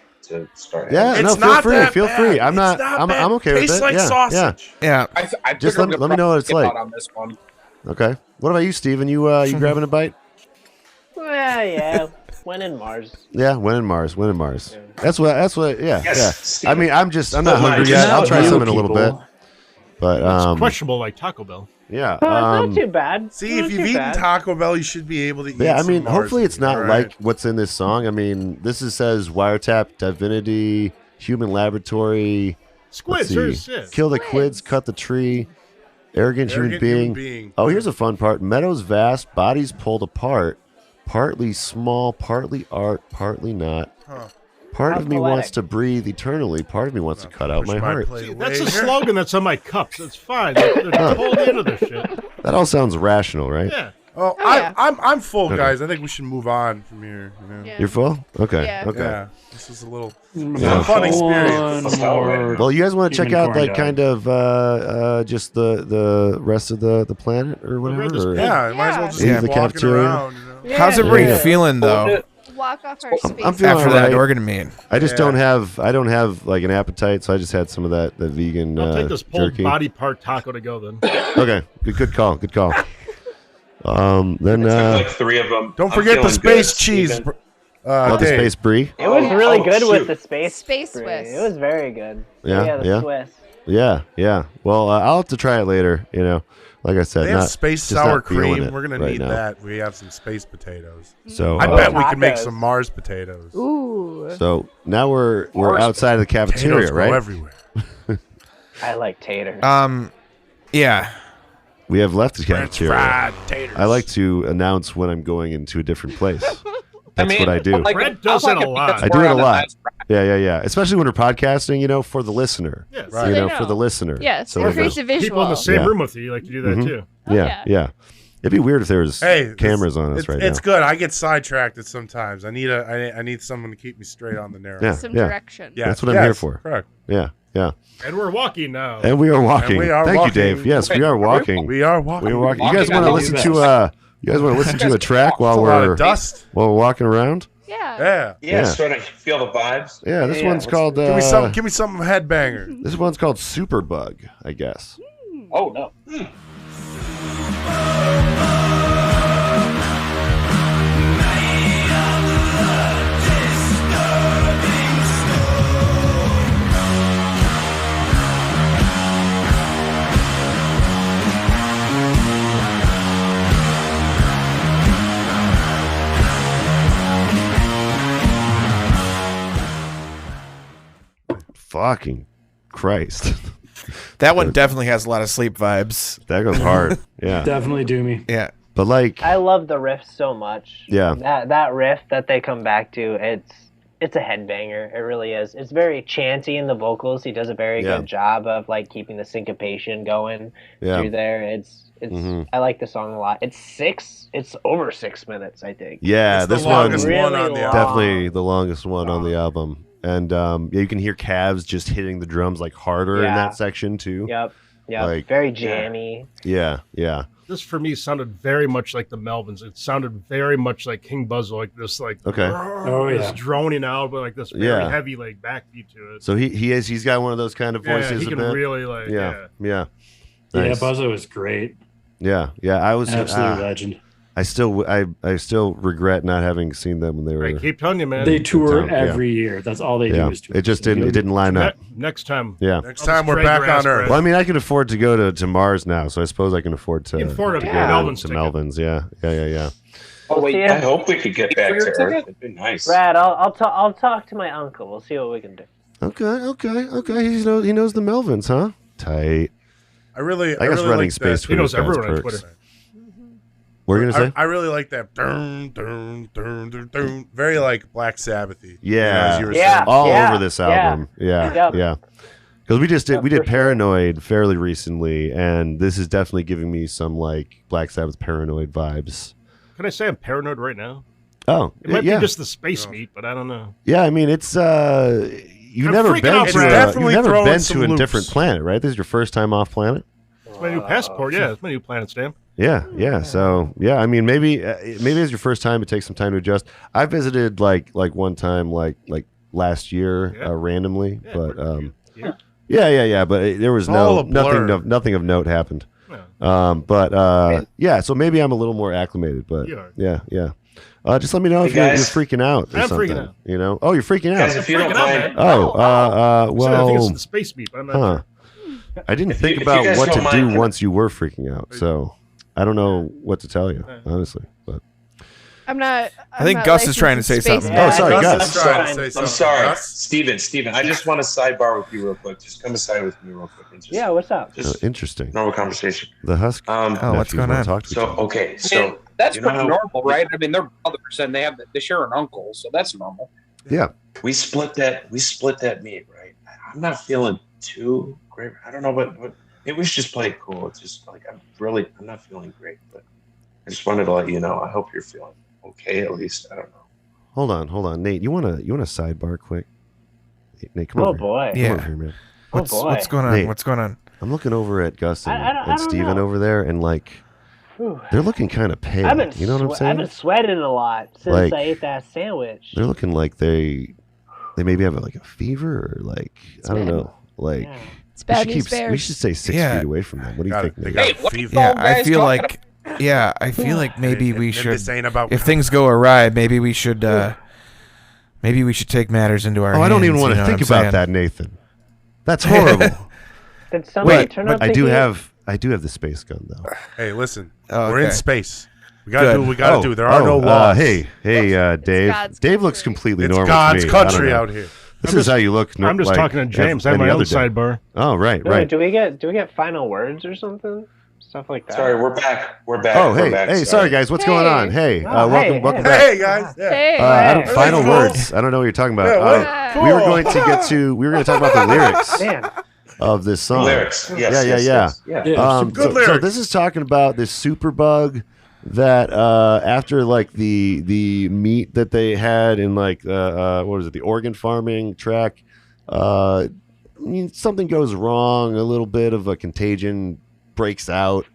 start. yeah, It's no, feel not free. that Feel bad. free. I'm It's not. not I'm bad. okay with Tastes it. like yeah, sausage. Yeah. I Just figured let me know what it's skip like. out on this one. yeah. Okay. What about you, Steven? You grabbing a bite? Yeah. When in Mars. Yeah. When in Mars. When in Mars. That's what. Yeah. Yes, Yeah. Steven. I mean, I'm not Still hungry nice. yet. I'll Not try you some in a little bit. people. But It's questionable like Taco Bell. yeah. Oh, it's not too bad. See, Not if you've too eaten bad. Taco Bell, you should be able to eat. Yeah, I some mean, Mars hopefully it's meat, not all right? like what's in this song. I mean, says wiretap, divinity, human laboratory. Squids, let's see, kill the quids, cut the tree, arrogant human Arrogant human being. being. Oh, here's a fun part. Meadows vast, bodies pulled apart, partly small, partly art, partly not. Huh. Part How of me poetic. wants to breathe eternally. Part of me wants to cut out Push my heart. plate That's away a here. slogan that's on my cups. That's fine. They're totally into this shit. That all sounds rational, right? Yeah. Oh, yeah. I'm full, Okay. guys. I think we should move on from here. You know? Yeah. You're full? Okay. Yeah. Okay. Yeah, this is a little Yeah. fun experience. Well, you guys want to check human out corn like dog. kind of just the rest of the planet or whatever? this or- pig. Yeah, might as well just Yeah. keep The walking cafeteria. around. You know? How's everybody Yeah. feeling though Walk off our space. I'm feeling after all that right. organ meeting? I just Yeah. don't have like an appetite, so I just had some of that vegan I'll take this pulled jerky. body part taco to go then. Okay, good call. Good call. Then I took like 3 of them. Don't I'm forget the feeling space good, cheese. Steven. the Dave. space brie. It was really good shoot. with the space. Space brie. Swiss. It was very good. Yeah, the yeah. Swiss. Yeah. Well, I'll have to try it later. You know, like I said, They have not, space just sour not feeling cream. it We're gonna right need now. that. We have some space potatoes. So I bet we Tacos. can make some Mars potatoes. Ooh. So now we're Mars outside of the Potatoes cafeteria, grow right? everywhere. I like taters. Yeah. We have left the French cafeteria. fried taters. I like to announce when I'm going into a different place. That's what I do. Brett does it a lot. I do it a lot. Yeah. Especially when we're podcasting, you know, for the listener. Yes. Right. You They know, know. for the listener. Yes, So, increase the visual. People in the same Yeah. room with you, you like to do that Mhm. too. Oh, yeah. yeah. It'd be weird if there was Hey, cameras on us it's, right it's now. good. I get sidetracked sometimes. I need someone to keep me straight on the narrow. Yeah. Some direction. Yeah, That's what I'm here for. Correct. Yeah. And we're walking now. And we are walking. And we are Thank walking. you, Dave. Yes, we are walking. We are walking. We are walking. You Walking guys want to on listen the to a track It's while a lot we're of dust. walking around? Yeah. Yeah. Yeah, Yeah. so I can feel the vibes. Yeah, this one's called Give me some. Give me some headbanger. this one's called Superbug, I guess. Oh no. Fucking Christ. That one definitely has a lot of sleep vibes. That goes hard. Yeah. Definitely do me. Yeah. But like I love the riff so much. Yeah. That riff that they come back to, it's a headbanger. It really is. It's very chanty in the vocals. He does a very Yeah. good job of like keeping the syncopation going Yeah. through there. It's Mhm. I like the song a lot. It's over 6 minutes, I think. Yeah, It's the this longest one Really one on the long. album. definitely the longest one on the album. And yeah, you can hear Cavs just hitting the drums like harder in Yeah. that section too. Yep. Like- Very jammy. Yeah. This for me sounded very much like the Melvins. It sounded very much like King Buzz, like this, like Okay. Oh, this yeah. droning out, but like this very Yeah. heavy like backbeat to it. So he's got one of those kind of Yeah, voices he a can bit. really like Yeah. yeah. Yeah, Nice. Buzzo was great. Yeah. I was Absolute legend. I still regret not having seen them when they were. I keep telling you, man. They tour town, yeah. every year. That's all they Yeah. do is tour. It just So you didn't line Ne- up. next time. Yeah. Next I'll time just we're drag back your on ass, Earth. Brett. Well, I mean, I can afford to go to Mars now, so I suppose I can afford to. You can afford a go Melvins to ticket. Melvins. Yeah. Oh wait. Yeah. I hope we could get back your to ticket? Earth. It'd be nice. Brad, I'll talk to my uncle. We'll see what we can do. Okay. He knows the Melvins, huh? Tight. I really. I guess really running like space that. He knows Twitter everyone on perks. Twitter. What are you gonna say? I really like that. Dun, dun, dun, dun, dun. Very like Black Sabbath-y. Yeah. as you were Yeah. saying. All Yeah, over this yeah. album. Yeah. Yep. Because we just did Yeah, we did for sure. Paranoid fairly recently, and this is definitely giving me some like Black Sabbath Paranoid vibes. Can I say I'm paranoid right now? Oh, It might yeah. be just the space meat, but I don't know. Yeah, I mean it's you've I'm never freaking been out, to Brad. a, Definitely you've never throwing been some to a loops. different planet, right? This is your first time off planet. It's my new passport. Yeah, it's my new planet stamp. Yeah. So yeah, I mean maybe it's your first time. It takes some time to adjust. I visited like one time like last year Yeah. randomly, Yeah, but yeah. yeah. But there was all a nothing of note happened. Yeah. Yeah. So maybe I'm a little more acclimated. But You are. yeah. Just let me know Hey, if you're guys. freaking out. Or I'm something, freaking out. You know? Oh, you're freaking out. Guys, if you don't Freaking out, mind, man. Oh, I said I think it's well, the space meat, but I'm not huh. sure. I didn't If think you about guys what to don't do mind- once you were freaking out. So I don't know what to tell you, honestly. But I'm not. I think Gus is trying to say something. Oh, sorry, Gus Gus. is trying to say I'm something. sorry, Gus? Steven. I just want to sidebar with you real quick. Just come aside with me real quick. And just, Yeah, what's up? Just interesting. normal conversation. The Husk. Oh, what's nephews going wanna on? Talk to each So other. okay, And so that's you know pretty how- normal, right? I mean, they're brothers and they share an uncle, so that's normal. Yeah. we split that meat, right? I'm not feeling too great. I don't know, but it was just played cool. It's just like I'm not feeling great, but I just wanted to let you know. I hope you're feeling okay, at least. I don't know. Hold on, Nate. You wanna sidebar quick? Nate, come Oh over. boy. Come over here, man. What's going on? Nate, What's going on? I'm looking over at Gus and, I and don't Steven know. over there, and like they're looking kind of pale. You know what I'm saying? I've been sweating a lot since Like, I ate that sandwich. They're looking like they maybe have like a fever or like I don't know. Like Yeah. It's bad news we bears. should stay 6 Yeah. feet away from them. What do you think? They Nate? got Hey, what fever. the Yeah, fuck I guys feel talking like maybe we If should. This ain't about If things go awry, maybe we should take matters into our hands. I don't even want to think about that, Nathan. That's horrible. Did somebody Wait, turn up I the do heat? have the space gun though. Hey, listen. Oh, We're in okay. space. We gotta do what we gotta do. There are Oh, no laws. hey, Dave. God's Dave looks country. completely It's normal. God's to me. I don't country know. out here. This is how you look. I'm just like, talking to James. I have any my own other day. sidebar. Oh, right. Wait, do we get final words or something? Stuff like that. Sorry, we're back. We're back. Oh, We're back. sorry guys. What's going on? Hey, Oh, welcome back. Hey, guys. Yeah. Hey, I don't, Hey. final Cool. words. I don't know what you're talking about. Yeah, what? We were going to talk about the lyrics Man, of this song. Lyrics. Yes, Yeah. yes. Yeah, Good So lyrics. this is talking about this superbug that after like the meat that they had in like what was it, the organ farming track, something goes wrong, a little bit of a contagion breaks out,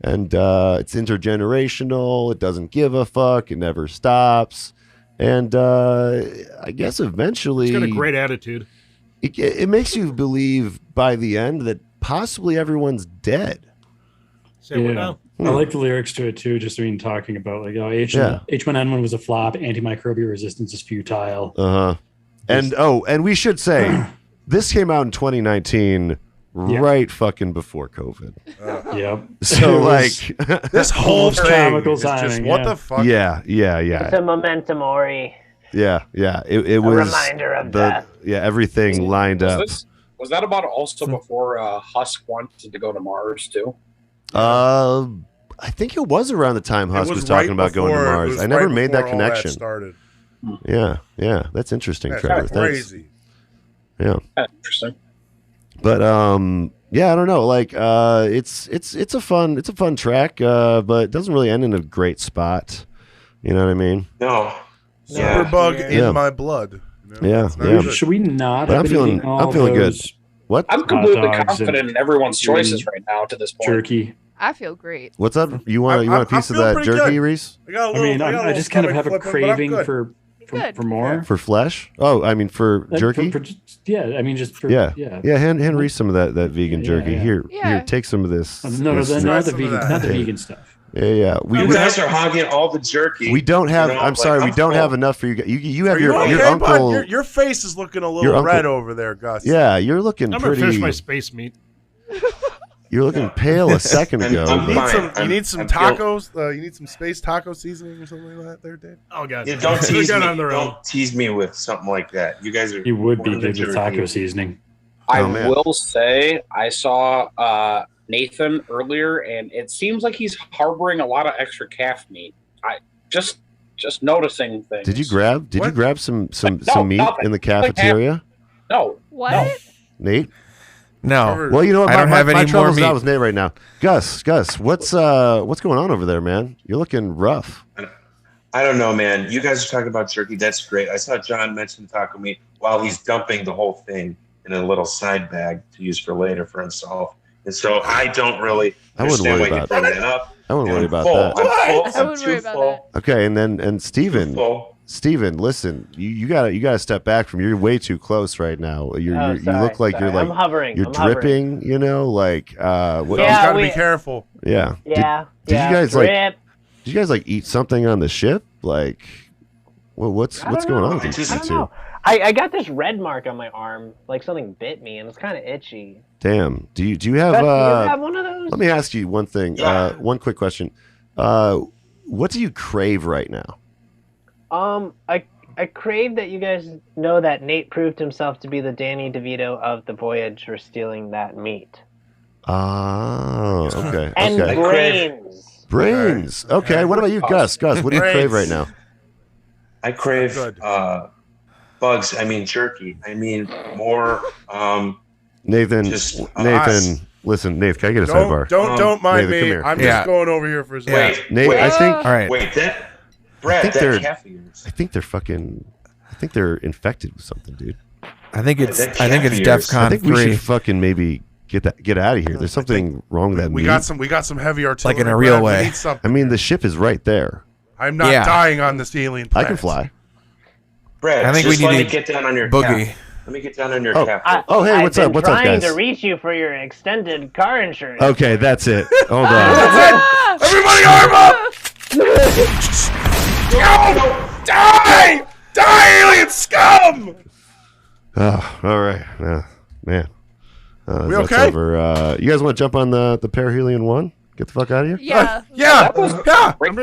and it's intergenerational. It doesn't give a fuck. It never stops, and I guess eventually He's got a great attitude. it makes you believe by the end that possibly everyone's dead. Say what Yeah. now? I like the lyrics to it too. Just talking about like, oh, H1N1 was a flop. Antimicrobial resistance is futile. And we should say this came out in 2019, right fucking before COVID. Yep. So like This whole thing comical is just timing, what yeah. the fuck? it's a memento mori. It A was reminder of death. everything lined up. Was that about also before Husk wanted to go to Mars too? I think it was around the time Husk was right talking about going to before- it Mars. was I never right made that before all connection. started. Yeah, that's interesting, That's Trevor. Thanks. crazy. Yeah. Interesting. But I don't know. Like it's a fun track, but it doesn't really end in a great spot. You know what I mean? No. Yeah. Superbug Yeah. in my blood. Yeah, not yeah. good. Should we not? But have I'm feeling anything all good. those What? I'm completely dogs confident and in everyone's choices right now to this point. jerky? I feel great. What's up? You want a I'm piece of feeling that pretty jerky, good. Reese? I got a I little, mean, got a I little just kind of stomach have a flipping, but I'm craving good. for more. For flesh? Oh, I mean for jerky? Yeah, I mean just for Yeah. yeah. Hand Reese some of that vegan jerky. yeah. Here, Yeah. take some of this. No, this- not Try the some of vegan, that. not the vegan stuff. Yeah. You guys are hogging all the jerky. We don't have. You know, I'm like, sorry, we I'm don't full. have enough for you. You have Are your you okay, bud? uncle. Your face is looking a your little uncle- red over there, Gus. Yeah, you're looking I'm gonna pretty. finish my space meat. You're looking pale a second ago. I'm You need but- fine. you need some I'm tacos. You need some space taco seasoning or something like that, there, Dave. Oh god, Yeah, don't They tease got me. on their own. Don't tease me with something like that. You guys are. You would be one of the good with jerky. taco seasoning. I Oh, man. will say I saw Nathan earlier, and it seems like he's harboring a lot of extra calf meat. I just noticing things. Did you grab some No, meat nothing. in the cafeteria, No. What? No. Nate? No. Well, you know what? I don't have my any more trouble's meat. not with Nate right now. Gus, what's going on over there, man? You're looking rough. I don't know, man. You guys are talking about jerky. That's great. I saw John mention taco meat while he's dumping the whole thing in a little side bag to use for later for himself. And so I don't really I wouldn't understand worry why you about bring that up. I wouldn't worry I'm about full. that. I'm full. I I'm wouldn't too worry about full. Okay, and Steven, Full. listen, you gotta step back from. You're way too close right now. You look like you're I'm like hovering. you're I'm hovering. dripping. You know, like what? You Yeah, gotta we- be careful. Yeah. Yeah. Did yeah, you guys drip. Did you guys like eat something on the ship? Like, well, what's I don't going on know. with these I don't two? know. I got this red mark on my arm, like something bit me, and it's kind of itchy. Damn. Do you have? Gus, do you have one of those? Let me ask you one thing. Yeah. One quick question. What do you crave right now? I crave that you guys know that Nate proved himself to be the Danny DeVito of the voyage for stealing that meat. Oh, okay. And Okay. brains. Brains. Okay. What about you, Gus? Gus, what do you crave right now? I crave Good. bugs. I mean jerky. I mean more Nathan, listen, Nathan, can I get a sidebar? Don't mind Nathan, me. I'm just going over here for a second. Wait, Nate, I think. All right. Wait, Brad, that calf of yours. I think they're infected with something, dude. I think it's That DEFCON 3. I think we should fucking maybe get out of here. There's something wrong with that. We got some heavy artillery. Like in a real Brad. way. We need something. I mean, the ship is right there. I'm not dying on this alien planet. I can fly. Brad, I think just we let need me get down on your Boogie. calf. Let me get down on your Oh. calf. Hey, what's up? What's up, trying guys? to reach you for your extended car insurance. Okay, that's it. Hold on. That's it. Everybody arm up! Go! Die! Die, alien scum! Oh, all right. Man. We that's okay? over. You guys want to jump on the Perihelion 1? Get the fuck out of here? Yeah. Yeah!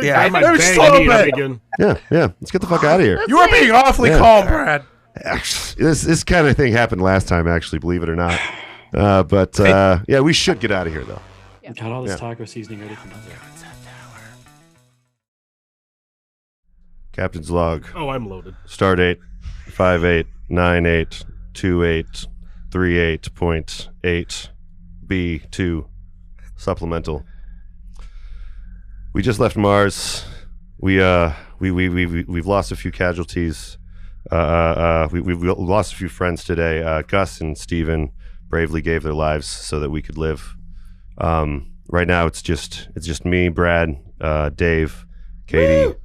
Yeah. I might There's bang still a Nate up bit. again. Yeah. Let's get the fuck out of here. You are being awfully calm, Brad. Actually, this kind of thing happened last time, actually, believe it or not. But yeah, we should get out of here, though. Got all this taco seasoning ready for nothing. Captain's log. Oh, I'm loaded. Stardate 58982838.8 B2 supplemental. We just left Mars. We've lost a few casualties. We've lost a few friends today. Gus and Steven bravely gave their lives so that we could live. Right now it's just me, Brad, Dave, Katie,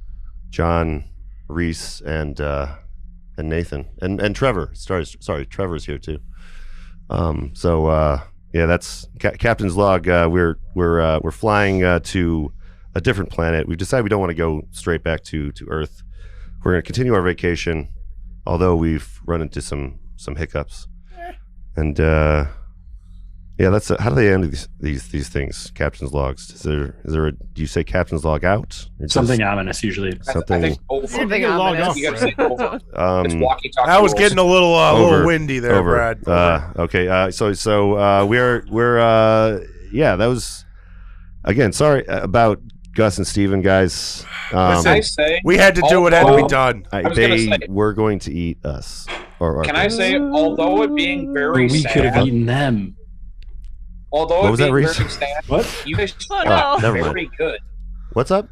John, Reis, and Nathan, and Trevor. Sorry, Trevor's here too. Yeah, that's Captain's log. We're flying to a different planet. We've decided we don't want to go straight back to Earth. We're going to continue our vacation, although we've run into some hiccups. And yeah, that's how do they end these things? Captain's logs. Is there do you say captain's log out? Or Something ominous usually. Something. I think over. Something ominous. You gotta say over. It's walkie-talkie That was rules. getting a little Over. windy there, Over. Brad. Okay. So we're yeah. That was again. Sorry about Gus and Steven, guys. Can I say? We had to do what had to be done. They were going to eat us. Can I say, although it being very We sad, could have eaten them. although What it was that, being Reese? very sad, What? you guys Oh, shot never mind. very good. What's up?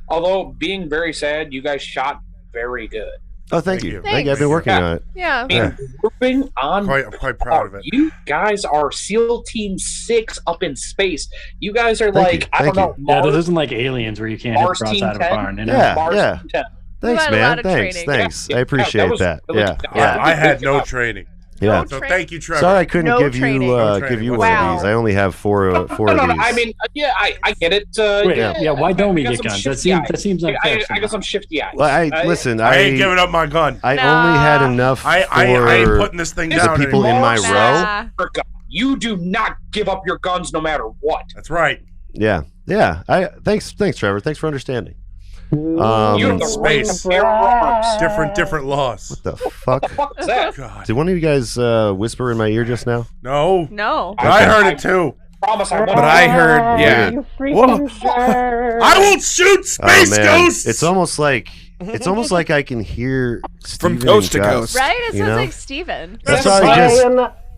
Although being very sad, you guys shot very good. Oh, thank you. Thank you. I've Thanks. been working on it. Yeah. Yeah. Grouping on I'm quite proud of it. You guys are SEAL Team 6 up in space. You guys are Thank like, you. I don't Thank know, Yeah, Mars, this isn't like aliens where you can't hit Mars the Team outside of a 10? barn. You know? Yeah. Mars Team 10. Thanks, had a man. lot of Thanks. training. Thanks. Yeah, I appreciate was that. really Yeah. good. Yeah. I had no job. training. Yeah. So thank you, Trevor. Sorry, I couldn't No give training. you No give training. you one Wow. of these. I only have four No, of these. I mean, yeah, I get it. Wait, yeah. Why don't we I got get some guns? That shifty seems eyes. unfair. I got some shifty eyes. Well, listen. I ain't giving up my gun. I Nah. only had enough I for ain't putting this thing the down people anymore. in my row. Nah. You do not give up your guns no matter what. That's right. Yeah. Thanks, Trevor. Thanks for understanding. You have the right to Space. bear arms. Different laws. The fuck? What the fuck is that? God. Did one of you guys whisper in my ear just now? No. No. I heard it too. Promise I won't. But I heard, yeah. I will shoot space Oh, man. ghosts. It's almost like I can hear From Steven coast and to Gus, coast. Right? It you sounds know? like Steven. That's probably just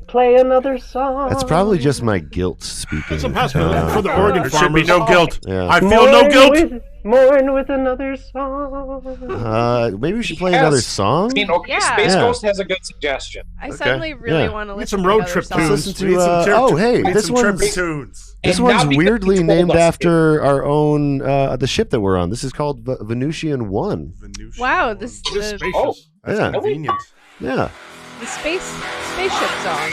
Play another song. that's probably just my guilt speaking. That's a possibility for the Oregon There should be farmers. no guilt. Yeah. I feel no guilt. Mourn with another song. Maybe we should play Yes. another song. I mean, okay, Yeah. Space Yeah. Ghost has a good suggestion. I Okay. suddenly really Yeah. want to Need listen some to road another trip song. Let's tunes. listen We need to. some Hey, we need this some one's trippy tunes. this And one's not because weirdly you told named us after our own the ship that we're on. This is called Venusian 1. Venusian. Wow, this It is the, spacious. That's Yeah. convenient. Yeah. the spaceship song.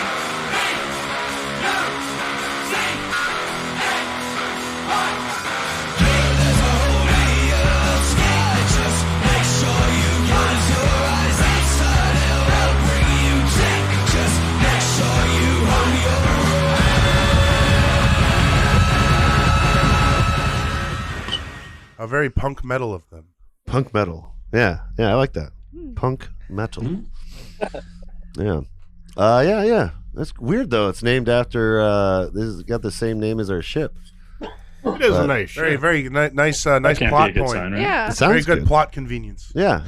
A very punk metal of them. Punk metal. Yeah, I like that. Punk metal. Yeah. Yeah. That's weird though. It's named after. This has got the same name as our ship. It is a nice ship. Very nice plot point. Sign, right? Yeah. It sounds Very good plot convenience. Yeah.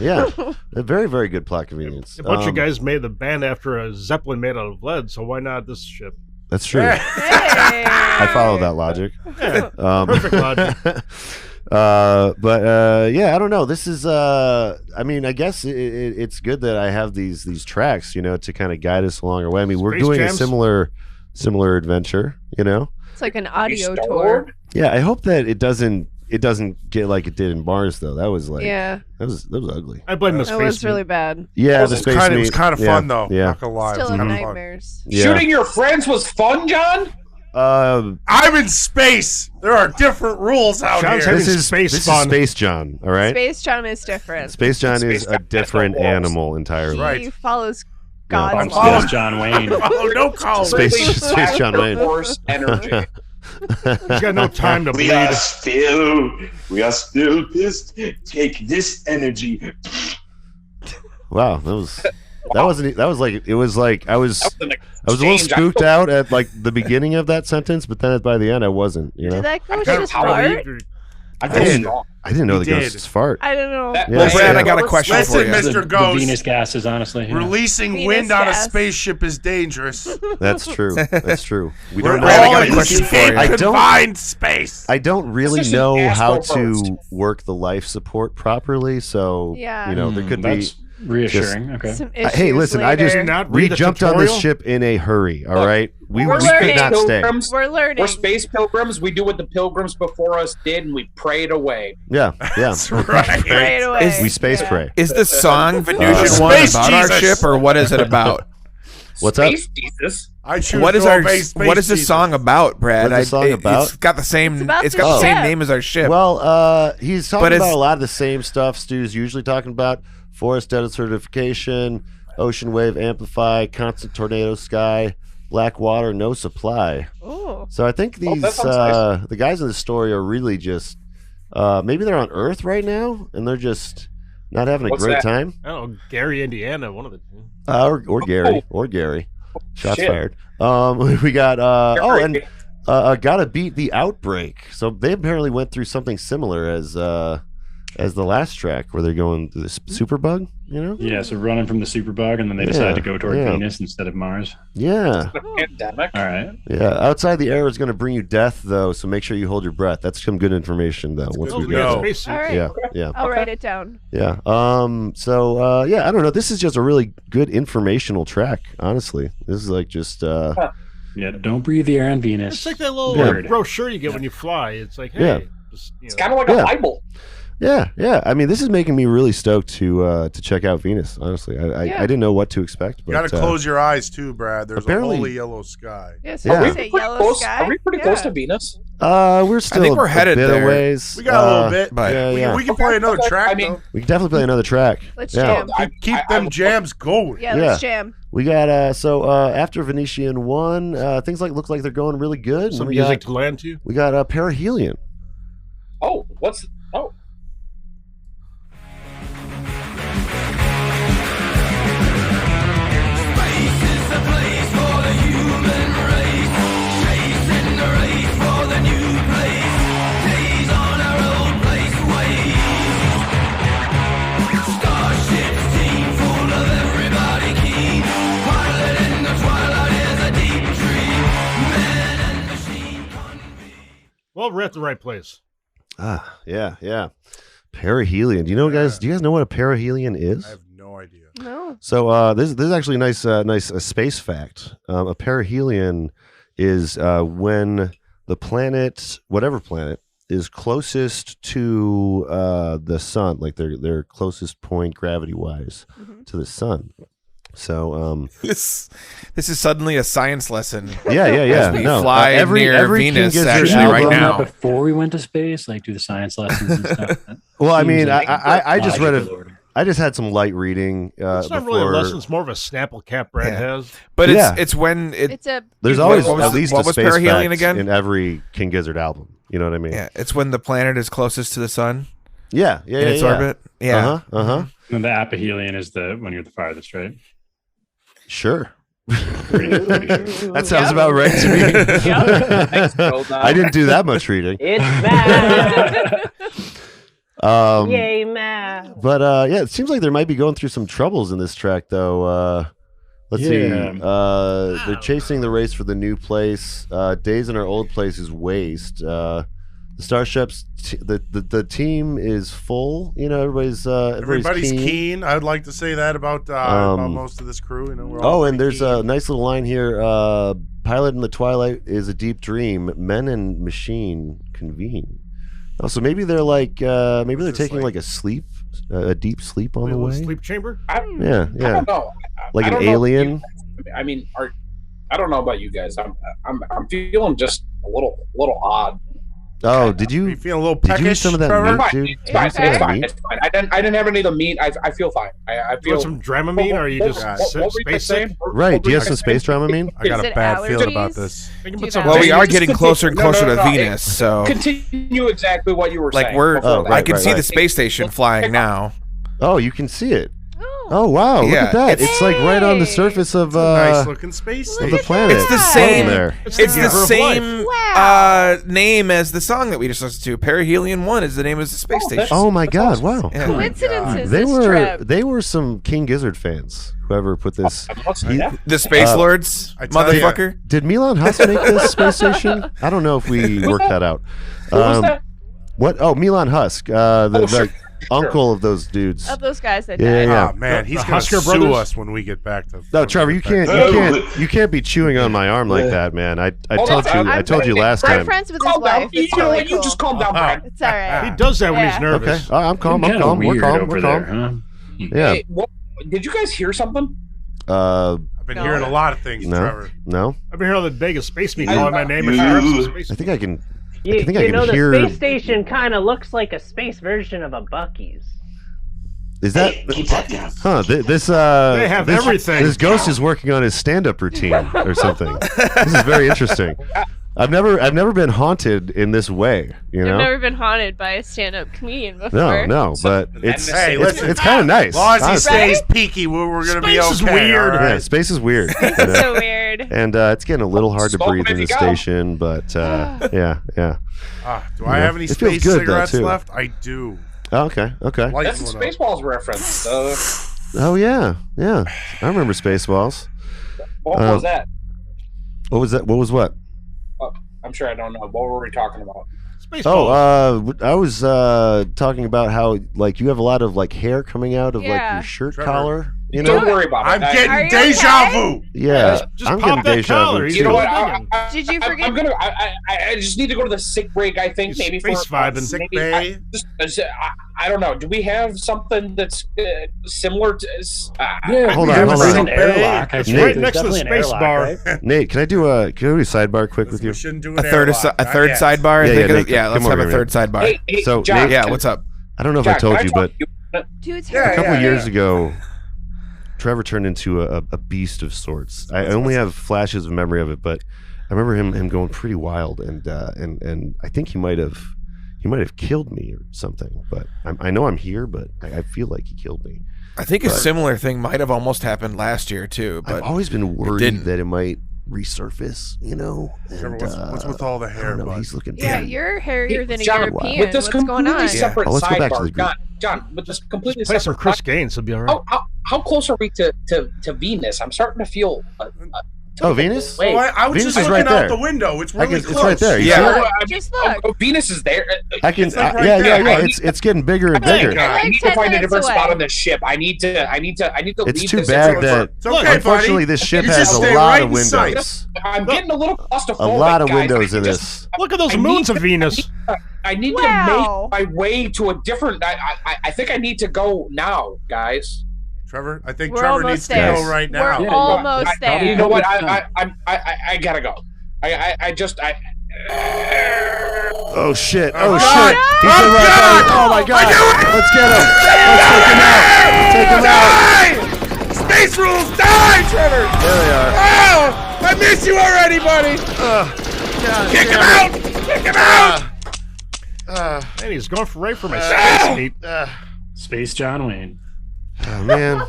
A very, very good plot convenience. A bunch of guys made the band after a Zeppelin made out of lead, so why not this ship? That's true. Hey. I follow that logic. Yeah, perfect logic. Yeah, I don't know. This is, I mean, I guess it's good that I have these tracks, to kind of guide us along our way. I mean, we're Space doing jams? a similar adventure, It's like an audio tour. Yeah, I hope that it doesn't get like it did in Mars though. That was like Yeah. that was ugly. I blame the That space. was really bad. Yeah, the space It was kind of fun though. Yeah. Not gonna lie. Still It was have kinda fun. nightmares. Yeah. Shooting your friends was fun, John? I'm in space. There are different rules out John's here. having This is Space John, all right? Space John is different. Space John Space is John a has different no walls. animal entirely. Right. He follows Yeah. God's I'm law. Space John Wayne. Oh, no call. Space John Wayne. Force energy. He's got no time to We bleed. are still pissed. Take this energy. Wow, that was like it was like I was An a little exchange. spooked out at like the beginning of that sentence, but then by the end I wasn't. Did that ghost Kinda just power fart? leader. I I didn't. strong. I didn't know He the did. ghosts fart. I don't know. That- Yeah. Well, Brad, I got a question Listen, for you. Mr. The Ghost. Venus gases, honestly. yeah. Releasing Venus wind on a gas. spaceship is dangerous. That's true. That's true. We We're don't Brad, I all got a in question for you. I don't- confined space. I don't really This is know an how asshole to first. work the life support properly, so Yeah. there could be. That's reassuring. Okay. Some Hey, issues listen, I later. just Did not we read the jumped on this tutorial? ship in a hurry. All Look, right, we we're could learning. not stay. Pilgrims, We're learning. We're space pilgrims. We do what the pilgrims before us did, and we prayed away. Yeah. That's right. Right away. We space Yeah. pray. Is the song Venusian Space one about our Jesus. ship, or what is it about? What's up? Space Jesus. I choose What is to our obey space what is this Jesus. song about, Brad? What is the song about? It's got the same. about It's the got the same ship. name as our ship. Well, he's talking But it's- about a lot of the same stuff Stu's usually talking about: forest data certification, ocean wave amplify, constant tornado sky, black water, no supply. Ooh. So I think Oh, these that sounds the guys in the story are really just maybe they're on Earth right now and they're just not having a What's great that? time. I don't know, Gary, Indiana, one of the two. Or Gary. Shots Shit. fired. We got gotta beat the outbreak. So they apparently went through something similar as the last track where they're going through the superbug. Yeah, so running from the superbug, and then they decide to go toward yeah. Venus instead of Mars. Yeah. The pandemic. All right. Yeah. Outside the air is going to bring you death, though. So make sure you hold your breath. That's some good information, though. Once Oh, we we get got a there. spacesuit. All right. Yeah. I'll write it down. Yeah. I don't know. This is just a really good informational track. Honestly, this is like just. Yeah, don't breathe the air on Venus. It's like that little Word. brochure you get when you fly. It's like, Yeah. hey, just, It's kind of like a Yeah. Bible. Yeah. I mean, this is making me really stoked to check out Venus. Honestly, I didn't know what to expect. You But, got to close your eyes too, Brad. There's apparently- a holy yellow sky. Yes. Yeah. Yeah. Are we Say Pretty yellow close. sky. Are we pretty close to Venus? We're still. think we're headed a bit there. of ways. We got a little bit, but- Yeah. We can play another track. I mean, though. We can definitely play another track. Let's Yeah. jam. Keep them jams going. Yeah, let's jam. We got after Venetian 1, things look like they're going really good. And some we music got, to land to. we got Perihelion. Oh. Well, we're at the right place. Yeah. Perihelion. Do you guys know what a perihelion is? I have no idea. No. So this is actually a nice space fact. A perihelion is when the planet, whatever planet, is closest to the sun, like their closest point gravity wise to the sun. So This is suddenly a science lesson. yeah. As we fly every near King Venus Gizzard actually album- right Learn that now. before we went to space, like do the science lessons and stuff. Well, I Seems mean, like I just read logical it. order. I just had some light reading It's not before. really a lesson. It's more of a Snapple cap Brad Yeah. has. But Yeah. it's when it It's a. There's What- always what was- at least what a was space perihelion fact again? in every King Gizzard album. You know what I mean? yeah, it's when the planet is closest to the sun Yeah. in its orbit. Yeah. Uh huh. And the aphelion is when you're the farthest, right? Sure. That sounds about right to me. Thanks, Bill. I didn't do that much reading. It's math. Yay, math. But yeah, it seems like they might be going through some troubles in this track, though. Let's see. They're chasing the race for the new place. Days in our old place is waste. The Starships, the team is full. You know, everybody's keen. I'd like to say that about most of this crew. You know, we're all and there's keen. a nice little line here. Pilot in the twilight is a deep dream. Men and machine convene. Oh, so maybe they're like maybe they're taking like a deep sleep on the way. Sleep chamber. Yeah. I don't know. Like I an don't know alien. I mean, I don't know about you guys. I'm feeling just a little odd. Oh, did you feel a little peckish? Did you eat some of that Trevor? meat, dude? It's fine. It's fine. It's fine. I didn't have any of the meat. I feel fine. I feel. You want some Dramamine, or are you just space sick? Right. Do you have some space Dramamine? I got a bad feeling about this. Well, we are getting closer and closer to Venus, so continue exactly what you were saying. I can see the space station flying now. Oh, you can see it. Oh wow! Look at that! It's like right on the surface of nice looking space of the planet. It's the same. There. It's the same name as the song that we just listened to. Perihelion 1 is the name of the space station. Oh my God! Wow. Yeah. Coincidences. They were some King Gizzard fans. Whoever put this, the Space Lords, motherfucker. Did Milan Huss make this space station? I don't know if we worked that out. Who was that? What? Oh, Milan Husk, the uncle of those dudes. Of those guys that died. Yeah. Oh man, he's gonna sue us when we get back to. No, Trevor, you can't be chewing on my arm like that, man. I told you last time. I'm friends with his wife. It's really cool. You just calm down, Brian. It's all right. He does that when he's nervous. Okay, I'm calm. I'm calm. We're calm. Yeah. Hey, did you guys hear something? I've been hearing a lot of things, no, Trevor. No. I've been hearing all the Vegas space me calling my name. I think I can. You I can know, hear. the space station kind of looks like a space version of a Buc-ee's. Is that? Keep that down. Huh? This they have everything. This ghost is working on his stand-up routine or something. This is very interesting. I've never been haunted in this way. You know. I've never been haunted by a stand-up comedian before. No, but it's kind of nice. As long as he stays peaky, we're gonna be okay. Space is weird. Right? Yeah, space is weird. It's so weird. And it's getting a little hard to breathe in the station, but yeah. Do I have any space cigarettes left? I do. Oh, okay. That's the Spaceballs reference. Oh yeah. I remember Spaceballs. What was that? What was that? What was what? I'm sure I don't know. What were we talking about? Spaceballs. I was talking about how like you have a lot of like hair coming out of like your shirt collar. You know? Don't worry about it. I'm getting deja vu. Yeah, I'm getting deja vu too. You know what? Did you forget? I just need to go to the sick break. I think maybe for sick bay. I don't know. Do we have something that's similar to? Hold on. An airlock. It's right next to the space bar. Right? Nate, can I do a sidebar quick with you? We shouldn't do A third sidebar. Yeah, Let's have a third sidebar. Hey, So, John, Nate, what's up? I don't know if I told you, but Dude, a couple years ago, Trevor turned into a beast of sorts. I only have flashes of memory of it, but I remember him going pretty wild, and I think he might have killed me or something. But I know I'm here, but I feel like he killed me. I think a similar thing might have almost happened last year too. But I've always been worried that it might resurface, you know. And, what's with all the hair? He's looking. yeah, you're hairier than a John, European. with this What's going on? separate let's go back to sidebar, the John, with this completely Play separate. some Chris Gaines, he'll be all right. How close are we to Venus? I'm starting to feel. Venus? Oh, I was Venus just is looking right there. out the window. It's really close. It's right there. You Yeah. see it? Just look. Venus is there. I can. It's like right yeah. there. It's getting bigger and bigger. I need to Like find 10 a different minutes spot away. on this ship. I need to It's leave too this bad situation. that It's okay, unfortunately buddy. this ship You has just a stay lot right of in sight. windows. I'm getting a little claustrophobic. A lot of guys. windows in this. Look at those moons of Venus. I need to make my way to a different. I think I need to go now, guys. Trevor, I think We're Trevor almost needs there. to go right now. We're almost there. You know what? I gotta go. I just. Oh shit! Oh, Oh God. shit! He's in right there. Oh my God! Let's get him! Let's take him out! Take him out! Space rules, die, Trevor! There they are. Oh, I miss you already, buddy. Kick him out! Kick him out! And he's going for right for my space meat. Space John Wayne. Oh man!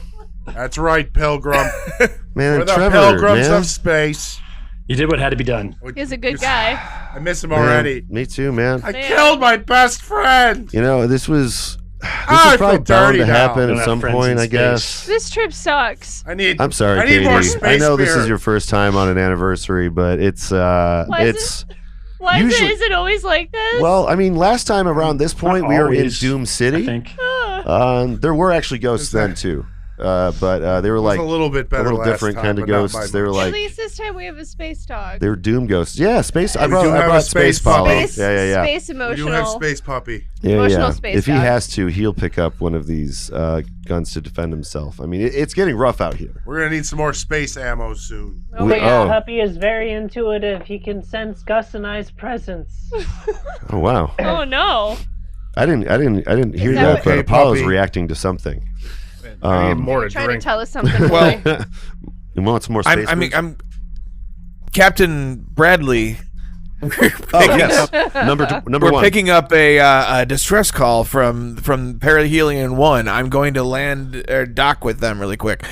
That's right, Pilgrim. Man, We're the Trevor, Pilgrims man. of space. You did what had to be done. He's a good guy. I miss him Man, already. me too, man. I killed my best friend. You know, this was I probably feel bound dirty to now. happen Don't at have some friends point, in I space. guess. This trip sucks. I'm sorry, I need more Katie. space I know this beer. is your first time on an anniversary, but it's Why usually- is it always like this? well, I mean, last time around this point Not we were in always, Doom City. I think. There were actually ghosts then too, but they were like a little bit better, a little last different time, kind of but not ghosts. by They were much. like At least this time we have a space dog. they were Doom ghosts. Yeah, space. I We do have a brought space Space Follow. puppy. Yeah. Space We emotional. do have Space Puppy. Emotional space If he dog. has to, he'll pick up one of these guns to defend himself. I mean, it's getting rough out here. We're gonna need some more space ammo soon. Oh my god, Puppy is very intuitive. He can sense Gus and I's presence. Oh wow. Oh no. I didn't hear that that, what- but Okay, Apollo's puppy. reacting to something. I need more You're to trying drink. to tell us something. Well, boy. You want some more space? I'm Captain Bradley. Oh yes, number We're one. picking up a distress call from Perihelion 1. I'm going to land or dock with them really quick.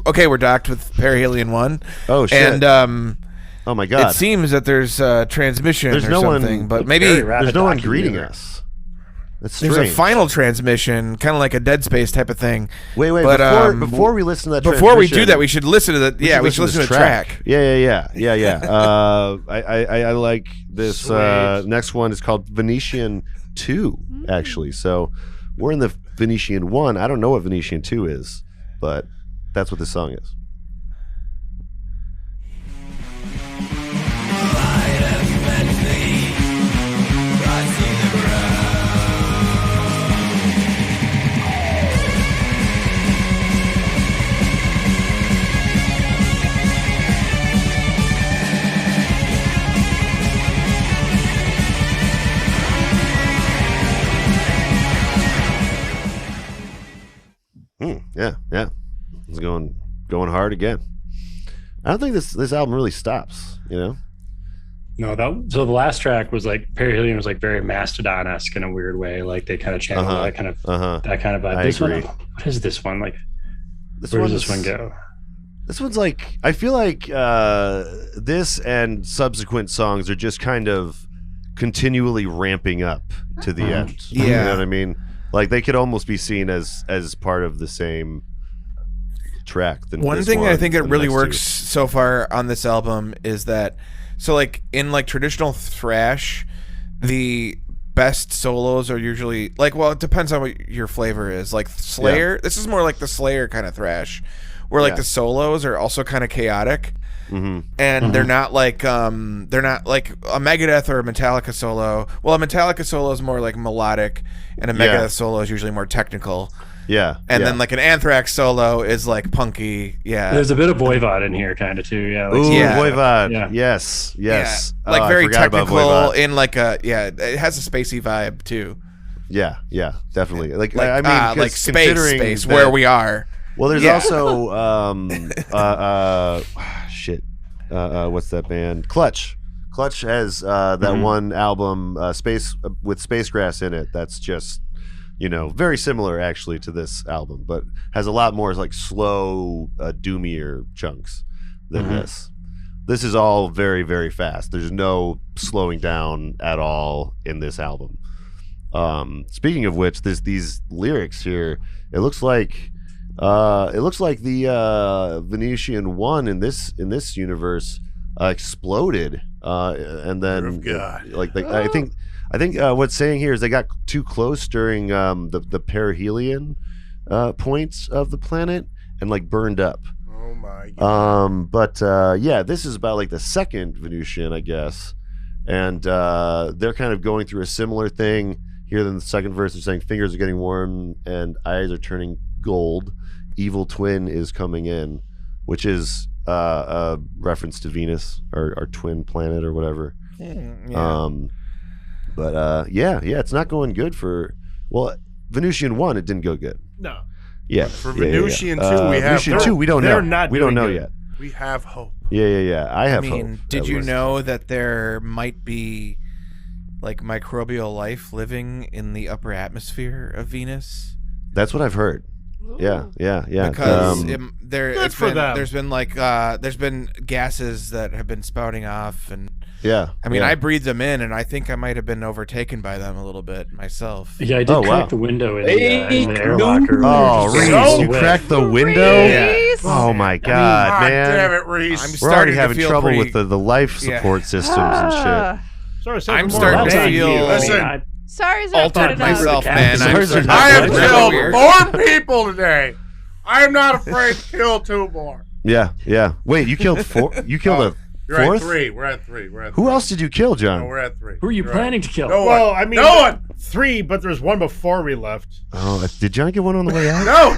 Okay, we're docked with Perihelion 1. Oh shit! And oh my god! it seems that there's transmission There's or no one- something, but maybe Very rapid There's no one docking greeting maneuver. us. That's there's strange. a final transmission, kind of like a Dead Space type of thing. Wait. But, before we listen to that, before we do transmission, that, we should listen to the we should listen to the track. Yeah. I like this. Next one is called Venetian 2, actually. So we're in the Venetian 1. I don't know what Venetian 2 is, but that's what this song is. Yeah. It's going hard again. I don't think this album really stops, you know? No, so the last track was like Perihelion was like very Mastodon-esque in a weird way. Like they kind of channeled that kind of vibe. I This agree. one, what is this one? Like This where does one's- this one go? This one's like, I feel like this and subsequent songs are just kind of continually ramping up to the end. You Yeah. know what I mean? Like they could almost be seen as part of the same track. One thing I think it really works so far on this album is that, so like in like traditional thrash, the best solos are usually like, well, it depends on what your flavor is. Like Slayer, this is more like the Slayer kind of thrash, where like the solos are also kind of chaotic. Mm-hmm. And they're not like a Megadeth or a Metallica solo. Well, a Metallica solo is more like melodic, and a Megadeth solo is usually more technical. Yeah. And then like an Anthrax solo is like punky. Yeah. There's a bit of Voivod in here, kind of too. Yeah. Like, Ooh, Yeah. Voivod. Yeah. Yes. Yeah. Oh, Like I very forgot about technical Voivod. in like a it has a spacey vibe too. Yeah, definitely. Like Like I mean, 'cause like considering space that- where we are. Well, there's Yeah. also what's that band? Clutch. Clutch has that one album, Space with Spacegrass in it. That's just, very similar actually to this album, but has a lot more like slow, doomier chunks than this. This is all very, very fast. There's no slowing down at all in this album. Speaking of which, these lyrics here, it looks like the Venetian 1 in this universe exploded, and then I think what's saying here is they got too close during the perihelion points of the planet and like burned up. Oh my god. But this is about like the second Venusian, I guess, and they're kind of going through a similar thing here. Than the second verse, they're saying fingers are getting warm and eyes are turning gold. Evil twin is coming in, which is a reference to Venus, our twin planet or whatever. It's not going good for Venusian 1. It didn't go good. No. Yeah. For Venusian 2, we have Venusian 2. We don't know. Not we don't know doing yet. We have hope. Yeah. I have hope. Did you know that there might be like microbial life living in the upper atmosphere of Venus? That's what I've heard. Yeah. Because there's been gases that have been spouting off, and I breathed them in, and I think I might have been overtaken by them a little bit myself. Yeah, I did crack the window in the airlock. Oh, Reis, you cracked the window? Yeah. Oh my God, man! Damn it, Reis. We're already having trouble with the life support systems and shit. I'm starting to feel. Listen. SARS altered myself, man. I have killed 4 people today. I am not afraid to kill 2 more. Yeah. Wait, you killed 4? You killed a You're 4th? at 3. We're at 3. Who else did you kill, John? No, we're at 3. Who are you planning to kill? No well, one. I mean, no one. 3, but there's one before we left. Oh, did John get one on the way out? No.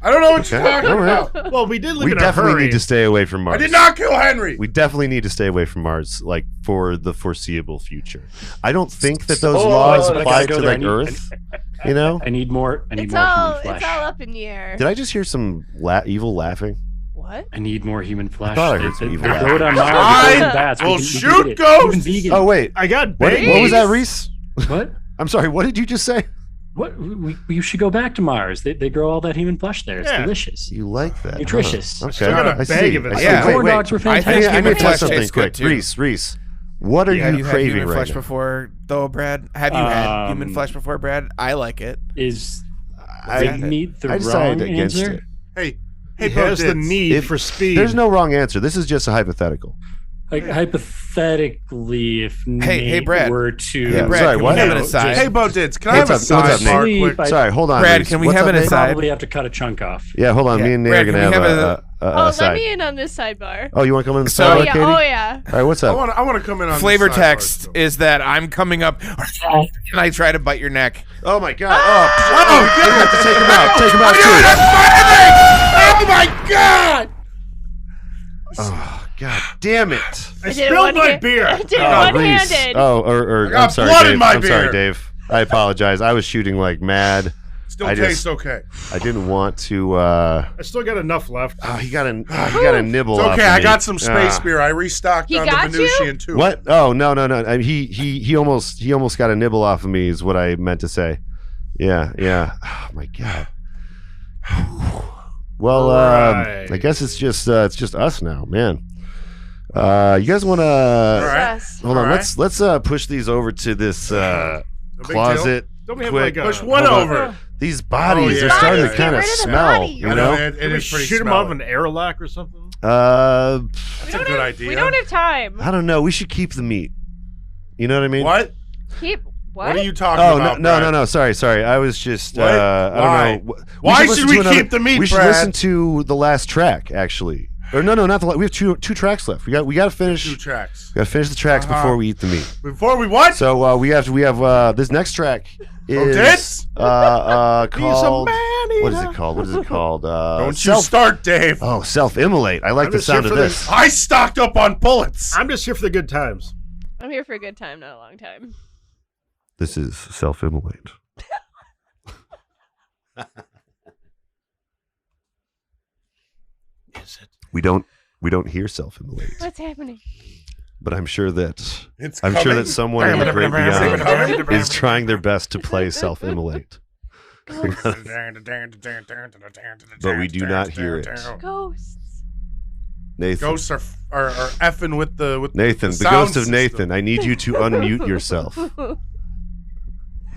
I don't know what you're talking about. Well, we did leave We in a hurry. definitely need to stay away from Mars. I did not kill Henry. We definitely need to stay away from Mars, like, for the foreseeable future. I don't think that those laws apply to, like, Earth. You know? I need more human It's flesh. all up in the air. Did I just hear some evil laughing? What? I need more human flesh. I thought I heard some evil Throw it on laughing. Mars. Throw it on bats. will We can shoot eat it. ghosts. Even vegan. Oh, wait. I got What bait. was that, Reis? What? I'm sorry, what did you just say? What? You should go back to Mars. They grow all that human flesh there. It's delicious. You like that? Nutritious. Okay. Still got a I bag see. of it. I see. Yeah. Corn dogs were fantastic. I need to tell flesh something tastes quick. good, too. Reis, what are Have you you had craving human right flesh now? before, though, Brad? Have you had human flesh before, Brad? I like it. Is I meat the I decided wrong against answer? it. Hey, He has the need for speed. There's no wrong answer. This is just a hypothetical. Like hypothetically, if Hey, Nate Brad. were to, Yeah, Brad, sorry, can what? we have an aside? Hey, Bo Dids, can I have a What's up, sidebar Nate? quick? Sorry, hold on. Brad, Reis. can we What's have up, an Nate? aside? probably have to cut a chunk off. Yeah, hold on. Yeah. Me and Nate Brad, are gonna can we have have Oh, let aside. me in on this sidebar. Oh, you want to come in the So- sidebar, Oh yeah, Katie? oh yeah. All right, what's I up? want to come in on Flavor this sidebar, text too. is that I'm coming up and I try to bite your neck. Oh my God! Oh, we have to take him out. Take him out too. Oh my God! Oh God! Damn it! I spilled my beer. I did it Reis. one-handed. Oh, or got I'm sorry, blood in Dave. my I'm sorry, beer. Dave. I apologize. I was shooting like mad. Still I tastes just- okay. I didn't want to. I still got enough left. Oh, he got a nibble. It's off okay. of I me. got some space Ah. beer. I restocked He on the got you? Venusian too. What? Oh no. I mean, he almost got a nibble off of me. Is what I meant to say. Yeah. Oh my God. Well, Right. I guess it's just us now, man. You guys want to right. Yes. hold on? All right. Let's push these over to this No big closet. Don't we have quick. like a Push one Hold on. over. These bodies yeah. are starting Bodies, to get kind of rid of the smell. bodies. You I know. it Can we is pretty shoot him out of smelly. an airlock or something? That's a good idea. We don't have time. I don't know. We should keep the meat. You know what I mean? What? Keep What are you talking Oh about? no, Brad? no. Sorry. I was just. What? I Why? don't know. Why listen should we to keep the meat, We should Brad? listen to the last track, actually. Or no, not the. We have two tracks left. We got to finish. 2 tracks. We got to finish the tracks before we eat the meat. Before we what? So we have this next track is tits? called. What is it called? Don't you start, Dave. Oh, self-immolate. I like I'm the just here sound of for the- this. I stocked up on bullets. I'm just here for the good times. I'm here for a good time, not a long time. This is self-immolate. Is it? We don't hear self-immolate, What's happening? but I'm sure that It's I'm sure coming. that someone in the great beyond is trying their best to play self-immolate. But we do not hear it. Ghosts. Nathan, Ghosts are effing with the Nathan, the sound ghost of system. Nathan. I need you to unmute yourself.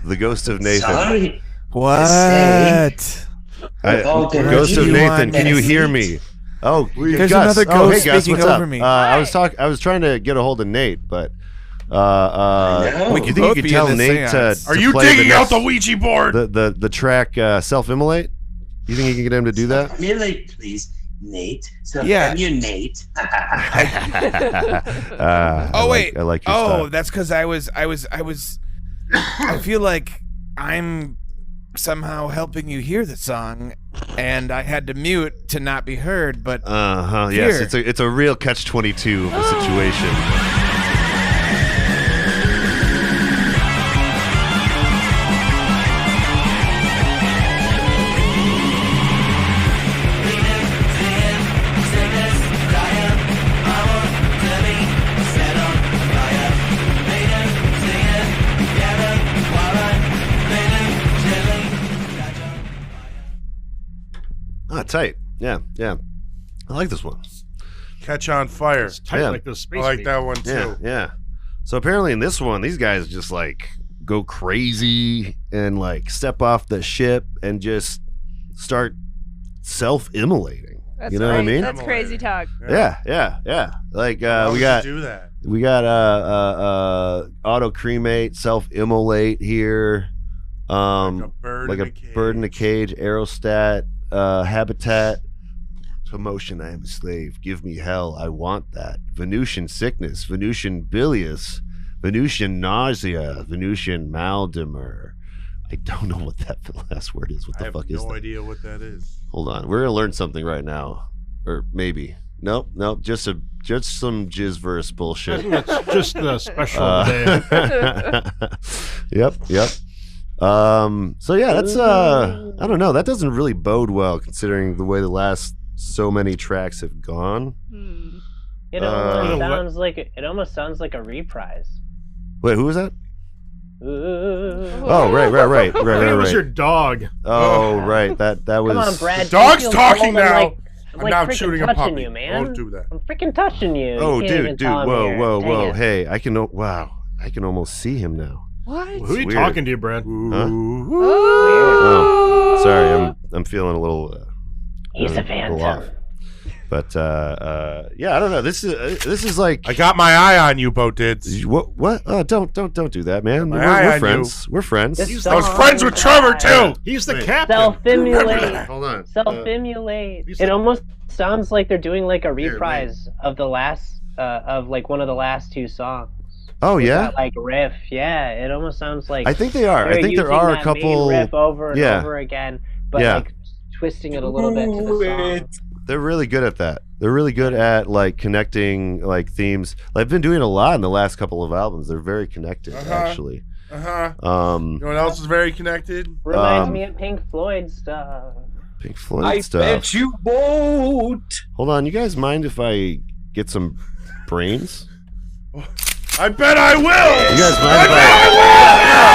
The ghost of Nathan. Sorry. What? Ghost of Nathan, can you hear me? Oh, There's Gus. another Oh, hey, ghost Gus, speaking what's over up? me. I was trying to get a hold of Nate, but know. We you could think you both could be tell in this Nate seance. Are to you play digging the out next, the Ouija board? the track self-immolate? You think you can get him to do that? Emulate, please, Nate. So Yeah. can you, Nate? Oh I like your style. that's because I feel like I'm somehow helping you hear the song, and I had to mute to not be heard. But Yes, here. it's a real catch-22 of a situation. tight. Yeah. I like this one. Catch on Fire. It's tight like the space. I like that one too. Yeah. So apparently in this one, these guys just like go crazy and like step off the ship and just start self-immolating. That's you know what I mean? That's crazy talk. Yeah. Like Why we would got you do that? we got auto cremate, self-immolate here. Like a bird in a cage, aerostat, habitat. To motion, I am a slave. Give me hell, I want that. Venusian sickness, Venusian bilious, Venusian nausea, Venusian maldimer. I don't know what that last word is. What the fuck is that? I have no idea what that is. Hold on, we're gonna learn something right now, or maybe nope. Just some jizzverse bullshit. That's just the special today. Yep. So yeah, that's I don't know. That doesn't really bode well considering the way the last so many tracks have gone. It almost sounds like a reprise. Wait, who was that? Ooh. Oh, right. It was your dog. Oh, right. That was. Come on, Brad. The dog's talking now. I'm now freaking shooting a touching puppy. you, man. Don't do that. I'm freaking touching you. Oh, You can't even dude. tell I'm here. Whoa. Dang it. Hey, I can. Wow, I can almost see him now. What? Who are you Weird. talking to, Brad? Huh? Oh. Sorry, I'm feeling a little. He's a little phantom. off. But yeah, I don't know. This is like I got my eye on you, Bo Dids. what? Don't do that, man. My eye We're on friends. you. We're friends. I was friends with Trevor too. He's the captain. Self-immolate. Hold on. Self-immolate. It almost sounds like they're doing like a reprise of the last, of like one of the last two songs. Oh yeah. That, like riff, yeah. It almost sounds like I think they are. I they're think there using are a that couple. main riff over and Yeah. over again, but Yeah. like twisting it a little bit to the song. They're really good at that. They're really good at like connecting like themes. I've been doing a lot in the last couple of albums. They're very connected, actually. You know what else is very connected? Reminds me of Pink Floyd stuff. Pink Floyd I stuff. bet you won't. Hold on, you guys mind if I get some brains? I bet I will. You guys mind if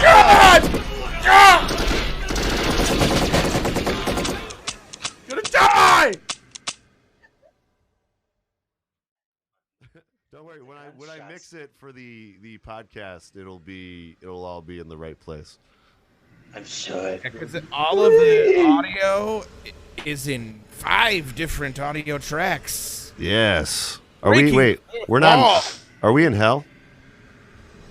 God! Gonna die! Don't worry. When I mix it for the podcast, it'll all be in the right place. I'm sure. Because all of the audio is in 5 different audio tracks. Yes. Breaking We're not. Are we in hell?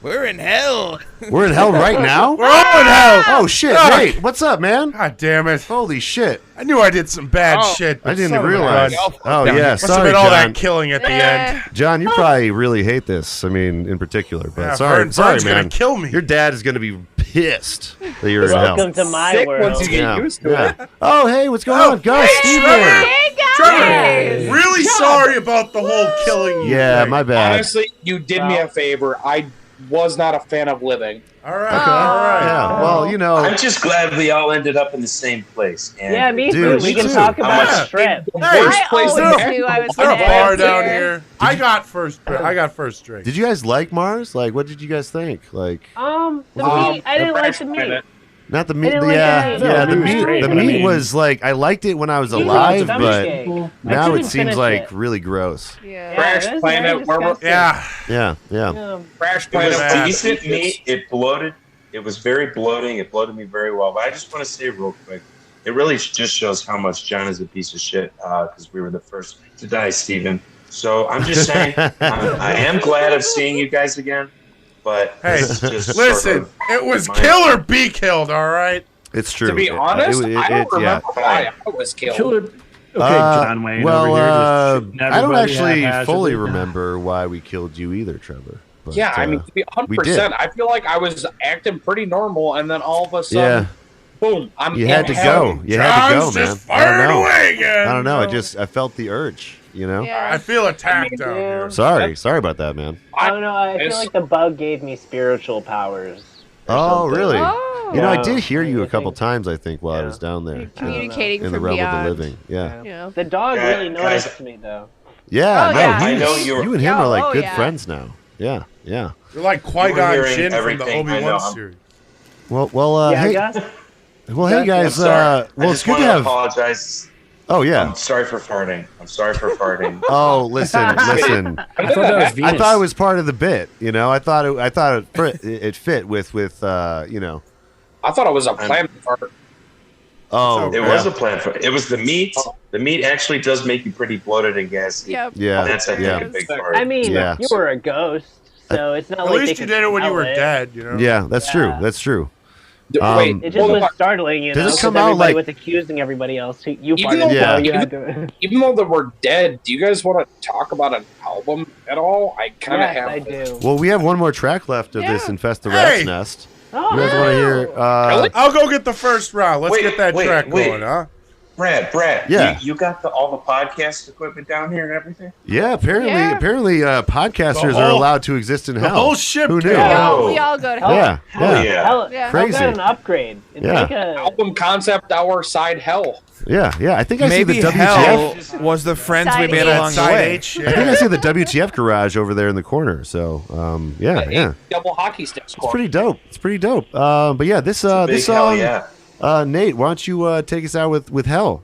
We're in hell. We're in hell right now? We're all in hell. Oh shit! Fuck. Hey, what's up, man? God damn it! Holy shit! I knew I did some bad shit. I but didn't son of a realize. gun. Oh yeah, Must sorry, have been all John. that killing at the end. John, you probably really hate this. I mean, in particular, but Yeah, sorry, Vern's man. gonna kill me. Your dad is gonna be pissed that you're in hell. Welcome to my Sick world. once you get used to it. Oh, hey, what's going on, Gus? Steven. Hey guys! Trevor, really sorry about the whole killing. you Yeah, thing. my bad. Honestly, you did me a favor. I was not a fan of living. All right, all right. Yeah, well, you know. I'm just glad we all ended up in the same place. And Yeah, me Dude, too. We me can too. talk about Yeah. the strip. I place always in knew I was Is there gonna a bar end down here. here? I got first drink. Did you guys like Mars? Like, what did you guys think? Like, The meat. I didn't like the meat. not the meat. didn't like Yeah, the meat. yeah. No, The it was meat. great, The but I meat mean- was like I liked it when I was You alive, like but steak. now couldn't it seems finish like it. really gross. Yeah. Crash that's Planet, very where we're- disgusting. Yeah. Yeah. Crash It was Planet. decent meat. It bloated. It was very bloating. It bloated me very well. But I just want to say real quick, it really just shows how much John is a piece of shit because we were the first to die, Steven. So I'm just saying, I am glad of seeing you guys again. But Hey, this is just listen, sort of it was my- kill or be killed, all right? It's true. To be honest, I don't remember yeah. why I was killed. Killer. Okay, John Wayne Well, over here just shooting I don't everybody actually haphazardly. fully remember why we killed you either, Trevor. But, Yeah, I mean, to be 100%, I feel like I was acting pretty normal, and then all of a sudden, boom, I'm you in had to hell. go. You had to go, John's man. just I don't fired know. away again. I don't know. you I felt the urge. You know. Yeah. I feel attacked down here. Sorry about that, man. I don't know. I feel It's- like the bug gave me spiritual powers. or Oh, something. really? Oh. You know, I Yeah. did hear you a I couple think- times. I think while I was down there Communicating in the from realm beyond. of the living. Yeah. You know. The dog Guys- really noticed me though. Yeah. Oh, no, yeah. I know you were- you and him Yeah, are like oh, good yeah. friends now. Yeah. You're like You were Qui-Gon hearing Jinn from the everything. I know. Obi-Wan series. Well. Yeah, Hey. guys. Well, hey guys. I Well, it's just good want to to have. apologize. Oh yeah. I'm sorry for farting. Oh, listen. I thought that was Venus. I thought it was part of the bit. You know, I thought it fit with you know. I thought it was a plan fart. Oh, it was a plan for. It was the meat. The meat actually does make you pretty bloated and gassy. Yep. Yeah. That's I think a big part. I mean, you were a ghost, so it's not At like least they you could did it when you smell were it. dead, you know? Yeah, that's true. That's true. Wait, It just was startling, you know, does it come because out everybody like- was accusing everybody else. You Even farted, though- so you had to. Even though they were dead, do you guys want to talk about an album at all? I kind of Yes, have. I do. Well, we have one more track left of this Infest the Rat's Nest. Oh, You guys want to hear? I'll go get the first round. Let's get that track wait. going, huh? Brad, Yeah. you got all the podcast equipment down here and everything? Yeah, apparently, podcasters The are whole- allowed to exist in the hell. whole ship Who knew? came. We all go to hell. Yeah, yeah, Hell, Crazy. Hell got an upgrade. It's Yeah. like a, Album concept hour side hell. yeah. I think I Maybe see the hell WTF. was the friends we Side made H. along the Side way. H, I think I see the WTF garage over there in the corner. So, yeah. Double hockey sticks. It's pretty dope. But yeah, this Big hell, song. yeah. Nate, why don't you take us out with Hell?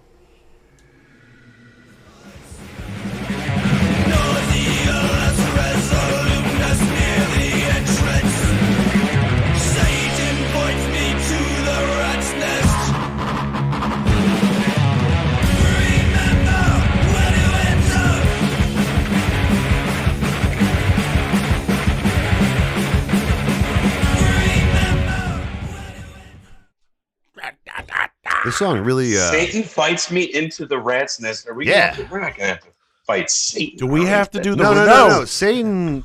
This song really. Satan fights me into the rat's nest. Are we? Yeah. We're not gonna have to fight Satan. Do we have to do the No. Satan.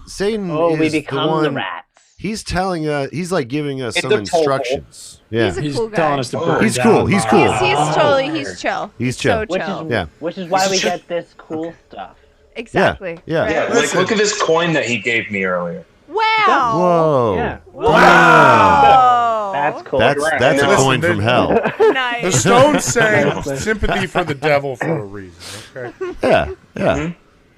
oh, is we the become one, the rats. He's telling he's like giving us It's some the total. instructions. Yeah. He's a He's cool guy. telling us to burn He's down cool. He's cool. He's chill. He's chill. So chill. Yeah. Which is why we get this cool stuff. Exactly. Yeah. Yeah, Right. like look at this coin that he gave me earlier. Wow. Whoa. Yeah. Wow. That's cool. That's a Listen, coin from hell. Nice. The Stones sang "Sympathy for the Devil" for a reason. Okay. Yeah.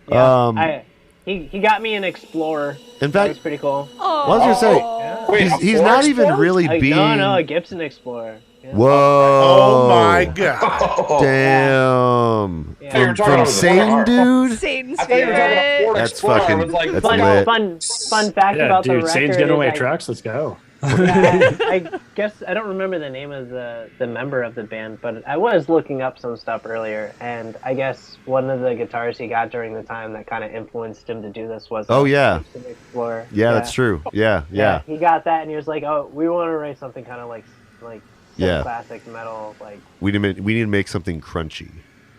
Mm-hmm. Yeah, he got me an Explorer. In That fact, was pretty cool. I was gonna say Wait, he's a not Ford even Explorer? really being. No, a Gibson Explorer. Yeah. Whoa. Oh my God! Damn. Yeah. I thought you were talking From about Sane, dude. Satan's I thought you were talking about favorite. Ford That's Explorer. fucking- I was like, that's lit. Fun fact Yeah, about the dude, record. Satan's getting away is trucks. Let's go. I guess I don't remember the name of the member of the band, but I was looking up some stuff earlier, and I guess one of the guitars he got during the time that kind of influenced him to do this was Oh, yeah. Gibson Explorer. Yeah, that's true. Yeah. He got that, and he was like, "Oh, we want to write something kind of like Yeah. classic metal, like We need to make something crunchy.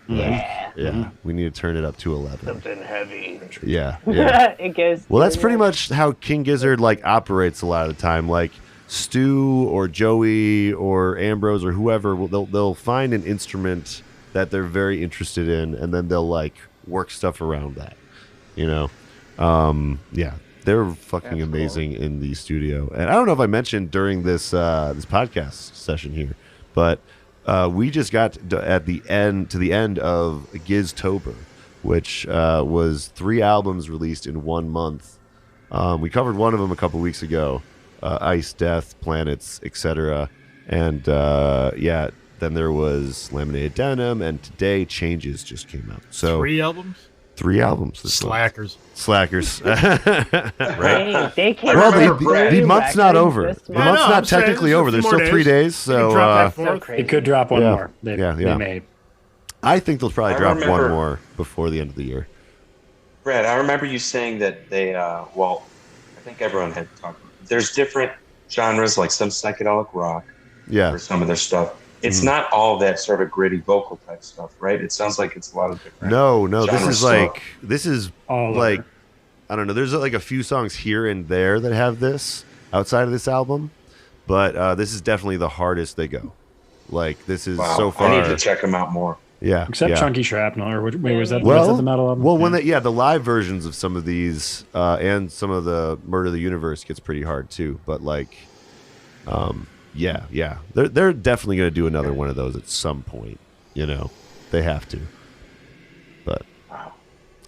yeah, Yeah. We need to turn it up to 11. something heavy." Yeah. In case. Well, that's pretty much how King Gizzard operates a lot of the time. Like Stu or Joey or Ambrose or whoever, they'll find an instrument that they're very interested in, and then they'll work stuff around that. You know, yeah, they're fucking amazing in the studio. And I don't know if I mentioned during this this podcast session here, but we just got to the end of Giztober, which was 3 albums released in 1 month. We covered one of them a couple weeks ago, Ice, Death, Planets, etc. And then there was Laminated Denim, and today Changes just came out. So 3 albums? 3 albums. This Slackers. Slackers. Right. They came Well, out with the 3 month's not records over. this The month. month's I'm not saying technically there's a over. few There's more still 3 days. You can So drop that So fourth. crazy. It could drop one Yeah. more. They Yeah. may. I think they'll probably I drop one remember- more before the end of the year. Brad, I remember you saying that they, I think everyone had talked. There's different genres, like some psychedelic rock Yeah. for some of their stuff. It's not all that sort of gritty vocal type stuff, right? It sounds like it's a lot of different. No, genre this is All like over. I don't know. There's a few songs here and there that have this outside of this album, but this is definitely the hardest they go. This is Wow, so far. I need to check them out more. Yeah, Except yeah. Chunky Shrapnel, or was that Well, the metal album? well, Yeah. when the live versions of some of these and some of the Murder of the Universe gets pretty hard too. But yeah, they're definitely gonna do another one of those at some point. You know, they have to. But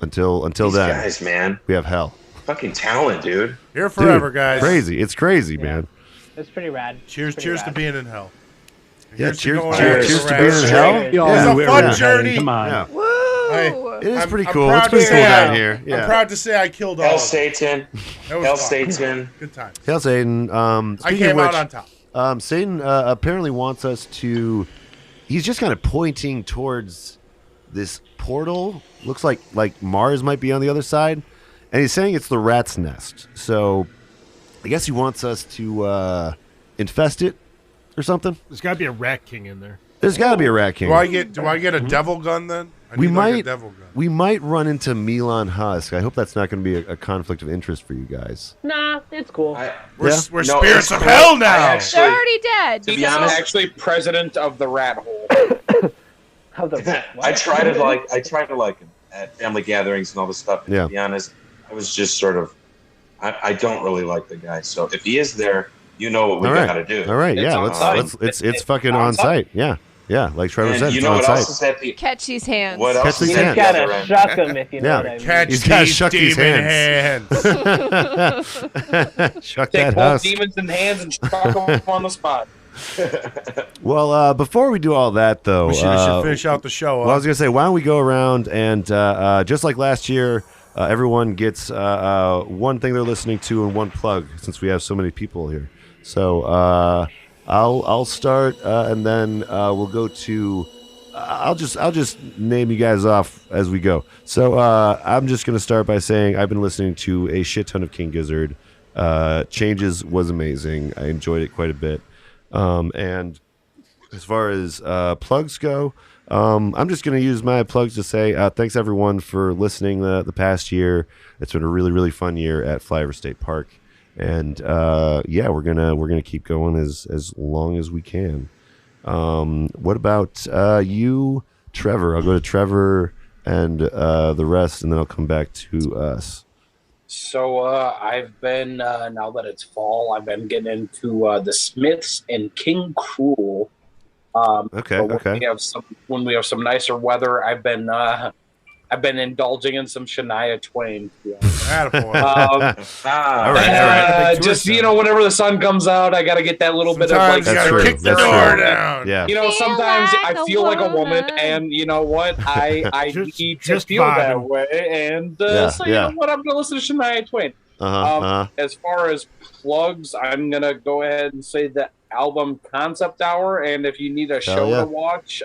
until These then, guys, man, we have Hell. fucking talent, dude. Here forever, Dude, guys. Crazy, it's crazy, man. It's pretty rad. Cheers, Pretty cheers to rad. being in hell. Yeah, Here's cheers, going cheers out to being in hell. It's a fun journey. Come on. Yeah. Woo! It is pretty I'm cool. proud It's pretty to cool say down I- here. Yeah. I'm proud to say I killed all Hell of them. Satan. That was Hell fun. Satan. Good time. Hail Satan. I Speaking came of which, out on top. Satan apparently wants us to. He's just kind of pointing towards this portal. Looks like Mars might be on the other side, and he's saying it's the rat's nest. So, I guess he wants us to infest it or something. There's got to be a rat king in there. There's got to be a rat king. Do I get a devil gun then? I We need might. like a devil gun. We might run into Milan Husk. I hope that's not going to be a conflict of interest for you guys. Nah, it's cool. We're Yeah? spirits No, of it's cool. hell I now. actually- They're already dead. To be He's honest, actually president of the rat hole. How the I try to like him at family gatherings and all this stuff. And Yeah. To be honest, I was just sort of, I don't really like the guy. So if he is there, you know what we All right. got to do. All right. It's Yeah. on It's site. fucking on on site. Yeah. Yeah. Like Trevor And said, you it's know on what site. else is at the Catch these hands. what Catch else these is You at hands. the gotta other end? shuck them if you know Yeah. what I mean. Catch He's gotta these shuck these demon hands. hands. Shuck Take that both husk. demons in hands and chuck them on the spot. Well, before we do all that, though, We should finish out the show. well, I was gonna say, why don't we go around and just like last year, everyone gets one thing they're listening to and one plug, since we have so many people here. So I'll start, and then we'll go to. I'll just name you guys off as we go. So I'm just gonna start by saying I've been listening to a shit ton of King Gizzard. Changes was amazing. I enjoyed it quite a bit. And as far as plugs go, I'm just going to use my plugs to say thanks everyone for listening the past year. It's been a really, really fun year at Flyover State Park, and yeah, we're gonna keep going as long as we can. What about you, Trevor? I'll go to Trevor and the rest, and then I'll come back to us. So I've been now that it's fall, I've been getting into the Smiths and King Cruel. Okay. When we have some nicer weather, I've been indulging in some Shania Twain. Attaboy. All right. Just whenever the sun comes out, I got to get that little bit of like. Sometimes you That's gotta true. kick the That's door true. down. Yeah. Sometimes Feel like I a feel like a woman, woman. and you know what? I Just- need to just feel that vibing. way, and Yeah, so yeah. you know what? I'm gonna listen to Shania Twain. As far as plugs, I'm gonna go ahead and say the album Concept Hour, and if you need a show yeah. to watch,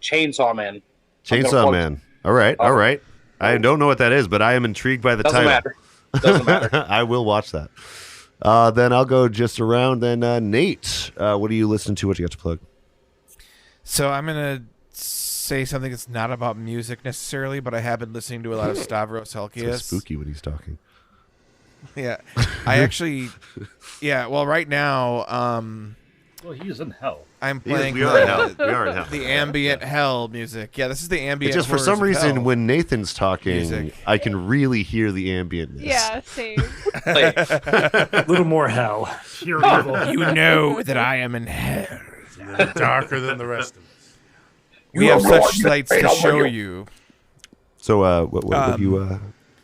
Chainsaw Man. Chainsaw Man. All right. I don't know what that is, but I am intrigued by the Doesn't title. matter. Doesn't matter. I will watch that. Then I'll go just around. Then Nate, what do you listen to? What you got to plug? So I'm gonna say something that's not about music necessarily, but I have been listening to a lot of Stavros So Helkias. spooky when he's talking. Yeah, I actually, yeah. Well, right now, Well, he's in hell. I'm playing We are in hell. We are in hell. the ambient hell music. Yeah, this is the ambient. It's just for horrors some of reson hell. when Nathan's talking, Music. I can really hear the ambientness. Yeah, same. A little more hell. Pure evil. you know that I am in hell. Darker than the rest of us. We have such sights to show you. So, what do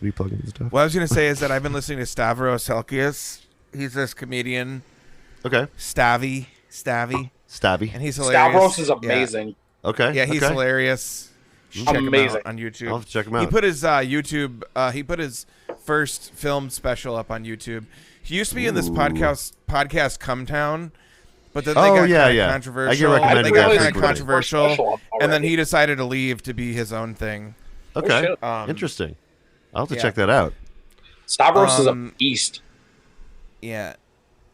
you plug into stuff? What I was gonna say is that I've been listening to Stavros Helkias. He's this comedian. Okay. Stavy, Stabby. and he's hilarious. Stavros is Yeah. amazing. Okay. Yeah, he's okay. hilarious. You should check him Amazing. out on YouTube. I'll have to check him He out. put his YouTube. He put his first film special up on YouTube. He used to be in this podcast Come Town, but then they got kinda controversial. I get recommended I that realized kinda he put his frequently. first special controversial, up and then already. he decided to leave to be his own thing. Okay. shit. Interesting. I'll have to yeah. check that out. Stavros is a beast. Yeah.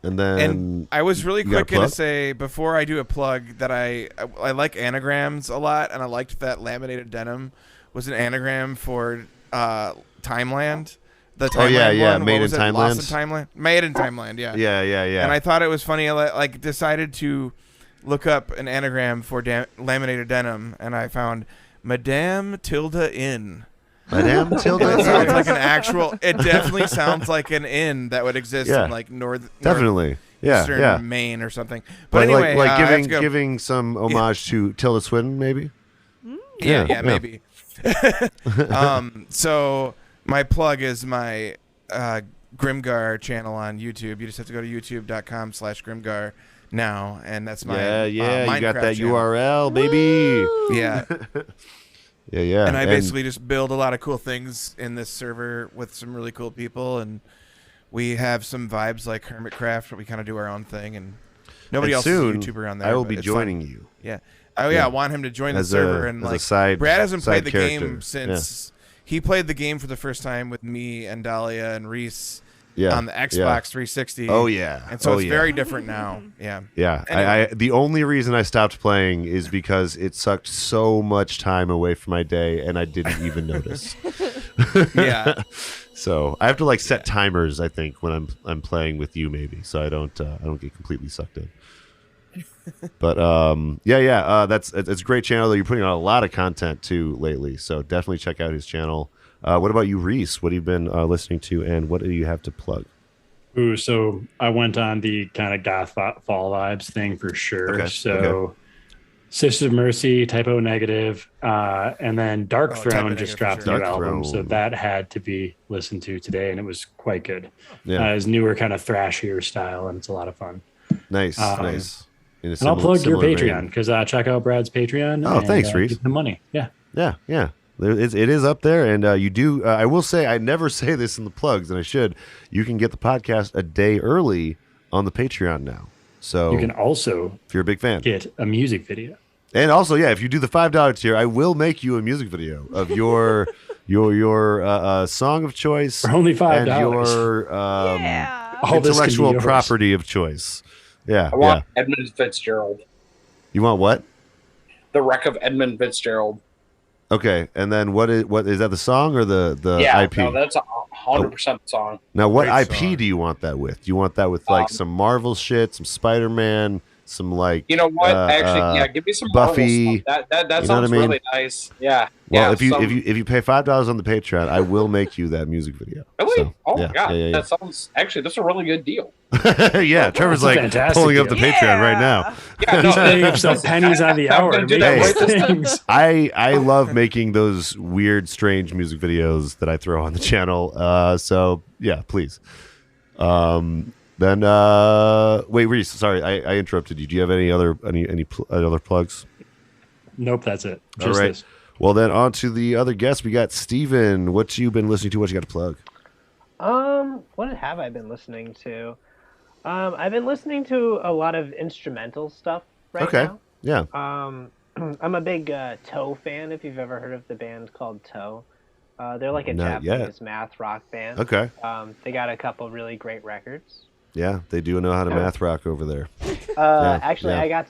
And then And I was really you got a quick going plug? to say before I do a plug that I like anagrams a lot, and I liked that Laminated Denim was an anagram for Timeland. The Timeland yeah, one. Made What was in it? Lost in Timeland? Timeland. Made in Timeland. Yeah. Yeah. And I thought it was funny. I like decided to look up an anagram for Laminated Denim, and I found Madame Tilda Inn. Madame Tilda. It sounds like an actual. It definitely sounds like an inn that would exist Yeah. in like Definitely. Eastern Yeah. Maine or something. But Like, anyway, like I have to giving go. giving some homage to Tilda Swinton, maybe. Yeah, maybe. So my plug is my Grimgar channel on YouTube. You just have to go to youtube.com/Grimgar. now, and that's my Minecraft you got that channel. URL, baby. Yeah. Yeah. And I basically just build a lot of cool things in this server with some really cool people, and we have some vibes like Hermitcraft, where we kind of do our own thing, and nobody else is a YouTuber on there. I will be joining you. Yeah. Oh yeah, I want him to join the server, and like Brad hasn't played the game since he played the game for the first time with me and Dahlia and Reis. On the Xbox 360. Oh yeah. And so it's very different now. Yeah. Yeah. Anyway. I the only reason I stopped playing is because it sucked so much time away from my day and I didn't even notice. Yeah. So I have to like set timers, I think, when I'm playing with you maybe, so I don't get completely sucked in. But that's it's a great channel. You're putting out a lot of content too lately, so definitely check out his channel. What about you, Reis? What have you been listening to, and what do you have to plug? Ooh, so I went on the kind of goth fall vibes thing for sure. Sisters of Mercy, Typo Negative, and then Dark Throne just dropped a new album, so that had to be listened to today, and it was quite good. Yeah, his newer kind of thrashier style, and it's a lot of fun. Nice. And I'll plug your Patreon because check out Brad's Patreon. Oh, thanks, Reis. Get the money. Yeah. It is up there, and you do. I will say, I never say this in the plugs, and I should. You can get the podcast a day early on the Patreon now. So you can also, if you're a big fan, get a music video. And also, if you do the $5 tier, I will make you a music video of your song of choice for only $5 and your intellectual property of choice. Yeah, I want Edmund Fitzgerald. You want what? The Wreck of Edmund Fitzgerald. Okay, and then what is that? The song or the IP? No, that's 100% the song. Now, what IP do you want that with? Do you want that with like some Marvel shit, some Spider-Man, some like you know what? Actually, give me some Buffy. Marvel stuff. That sounds really nice. Yeah. Well, if you pay $5 on the Patreon, I will make you that music video. Really? So, oh my god, that sounds that's a really good deal. Yeah, Trevor's like pulling up the Patreon right now. Yeah, some pennies on the hour. I love making those weird, strange music videos that I throw on the channel. So yeah, please. Then wait, Reis, sorry, I interrupted you. Do you have any other plugs? Nope, that's it. All right. This. Well, then on to the other guests. We got Steven. What you been listening to? What you got to plug? What have I been listening to? I've been listening to a lot of instrumental stuff right now. Yeah. I'm a big Toe fan, if you've ever heard of the band called Toe. They're like a Japanese math rock band. Okay. They got a couple really great records. Yeah, they do know how to math rock over there. Actually, I got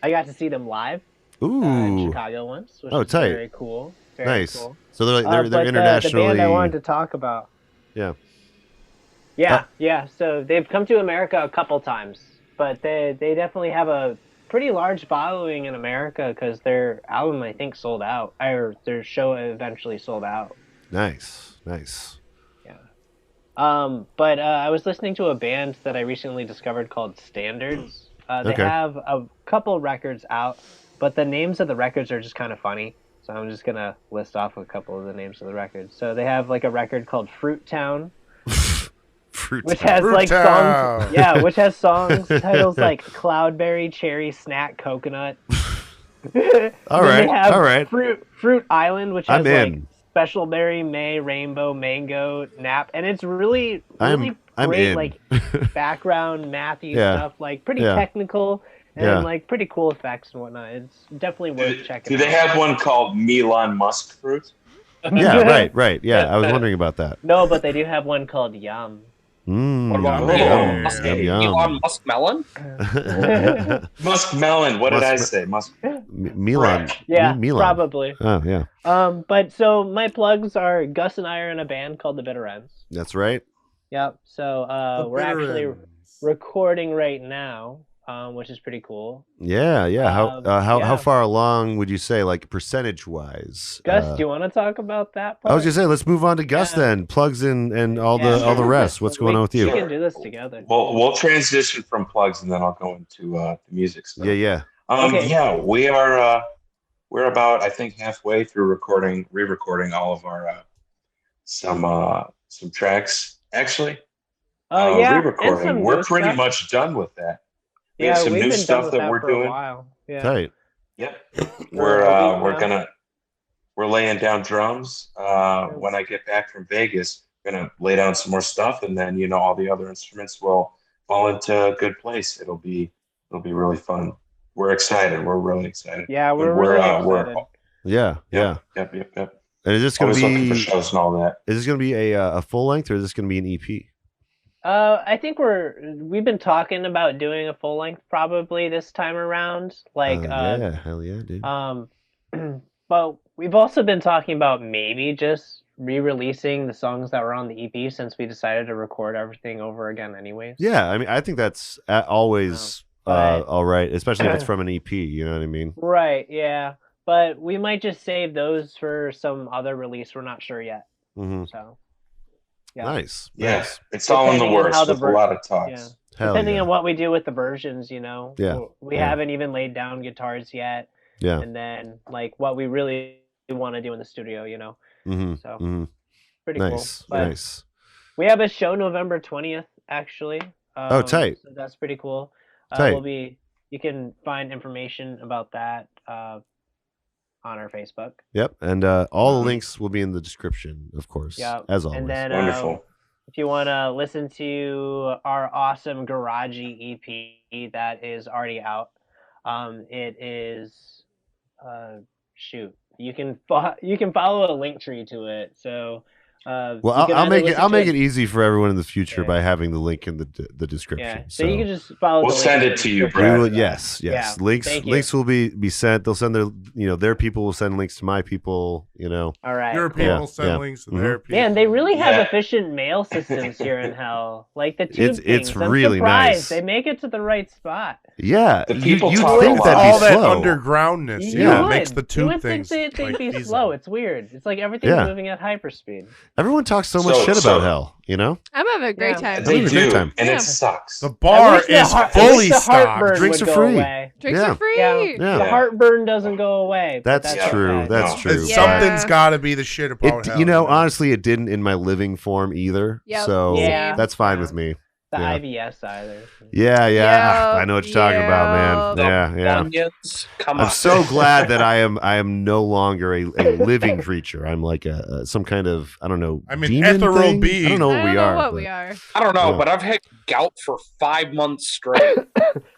to see them live. Ooh. In Chicago once, which was tight. very cool. Very nice. Cool. So they're internationally. The band I wanted to talk about. Yeah. So they've come to America a couple times, but they definitely have a pretty large following in America because their album, I think, sold out, or their show eventually sold out. Nice. Yeah. But I was listening to a band that I recently discovered called Standards. They have a couple records out, but the names of the records are just kind of funny. So I'm just gonna list off a couple of the names of the records. So they have like a record called Fruit Town. Which has songs titles like Cloudberry, Cherry, Snack, Coconut. All right. Fruit Island, which has like Special Berry, May, Rainbow, Mango, Nap, and it's really great, like background mathy stuff, like pretty technical and like pretty cool effects and whatnot. It's definitely worth checking out. Do they have one called Elon Musk Fruit? Yeah, right. Yeah, I was wondering about that. No, but they do have one called Yum. What about Elon Musk Melon? Musk Melon. What did I say? Milan. Yeah, Milan. Probably. Oh, yeah. But so my plugs are Gus and I are in a band called The Bitter Ends. That's right. Yep. So we're actually recording right now, which is pretty cool. Yeah. How far along would you say, like percentage wise? Gus, do you want to talk about that part? I was gonna say, let's move on to Gus then. Plugs and all the rest. What's going on with you? We can do this together. Well, we'll transition from plugs and then I'll go into the music stuff. Yeah. Yeah, we are. We're about, I think, halfway through re-recording all of our some tracks. Actually, re-recording. We're pretty much done with that. We have some we've new been stuff done with that we're for a doing. while. Yeah. Tight. Yep. We're We're laying down drums. When I get back from Vegas, I'm gonna lay down some more stuff, and then all the other instruments will fall into a good place. It'll be really fun. We're excited. We're really excited. Yeah, we're really excited. Yeah. Yep. And is this going to Always be looking for shows and all that? Is this going to be a full length or is this going to be an EP? I think we've been talking about doing a full length probably this time around. Yeah, hell yeah, dude. But we've also been talking about maybe just re-releasing the songs that were on the EP since we decided to record everything over again anyways. Yeah, I mean, I think that's always all right, especially if it's from an EP. You know what I mean? Right. Yeah. But we might just save those for some other release. We're not sure yet. Mm-hmm. So. Yeah. Nice. Yeah, it's all in the works with a lot of talks. Yeah. Depending on what we do with the versions, Yeah. We haven't even laid down guitars yet. Yeah. And then what we really want to do in the studio, Mm-hmm. So pretty nice. cool. But nice. we have a show November 20th actually. Tight. So that's pretty cool. Tight. You can find information about that on our Facebook. Yep, and all the links will be in the description, of course. Yeah, as always. And then, wonderful. If you want to listen to our awesome garagey EP that is already out, it is you can follow a link tree to it. So. Well, I'll make it easy for everyone in the future by having the link in the description. Yeah, so you can just follow. We'll send it to you, Brad. Yes. Yeah, links will be sent. They'll send their people will send links to my people. All right. Your people send links to their people. Man, they really have efficient mail systems here in hell. Like the tube it's things. I'm really surprised nice. they make it to the right spot. Yeah, the people you talk think a lot. that'd be All that slow. undergroundness, You makes the would tube things. think they'd be easy. slow. It's weird. It's like everything's moving at hyperspeed. Everyone talks so much shit about hell. I'm having a great time. They having a do, great time. and it sucks. The bar is fully stocked. Drinks are free. Drinks are free. Yeah. The heartburn doesn't go away. That's true. Okay. That's true. Something's got to be the shit about hell. Honestly, it didn't in my living form either. Yep. So Yeah. that's fine with me. The Yeah. IBS either. Yeah. I know what you're talking about, man. Yeah. Onions, come on. I'm so glad that I am no longer a living creature. I'm like some kind of, I don't know, I'm an demon ethereal thing? being. I don't know what we are. What but- we are. I don't know, Yeah. but I've had gout for 5 months straight.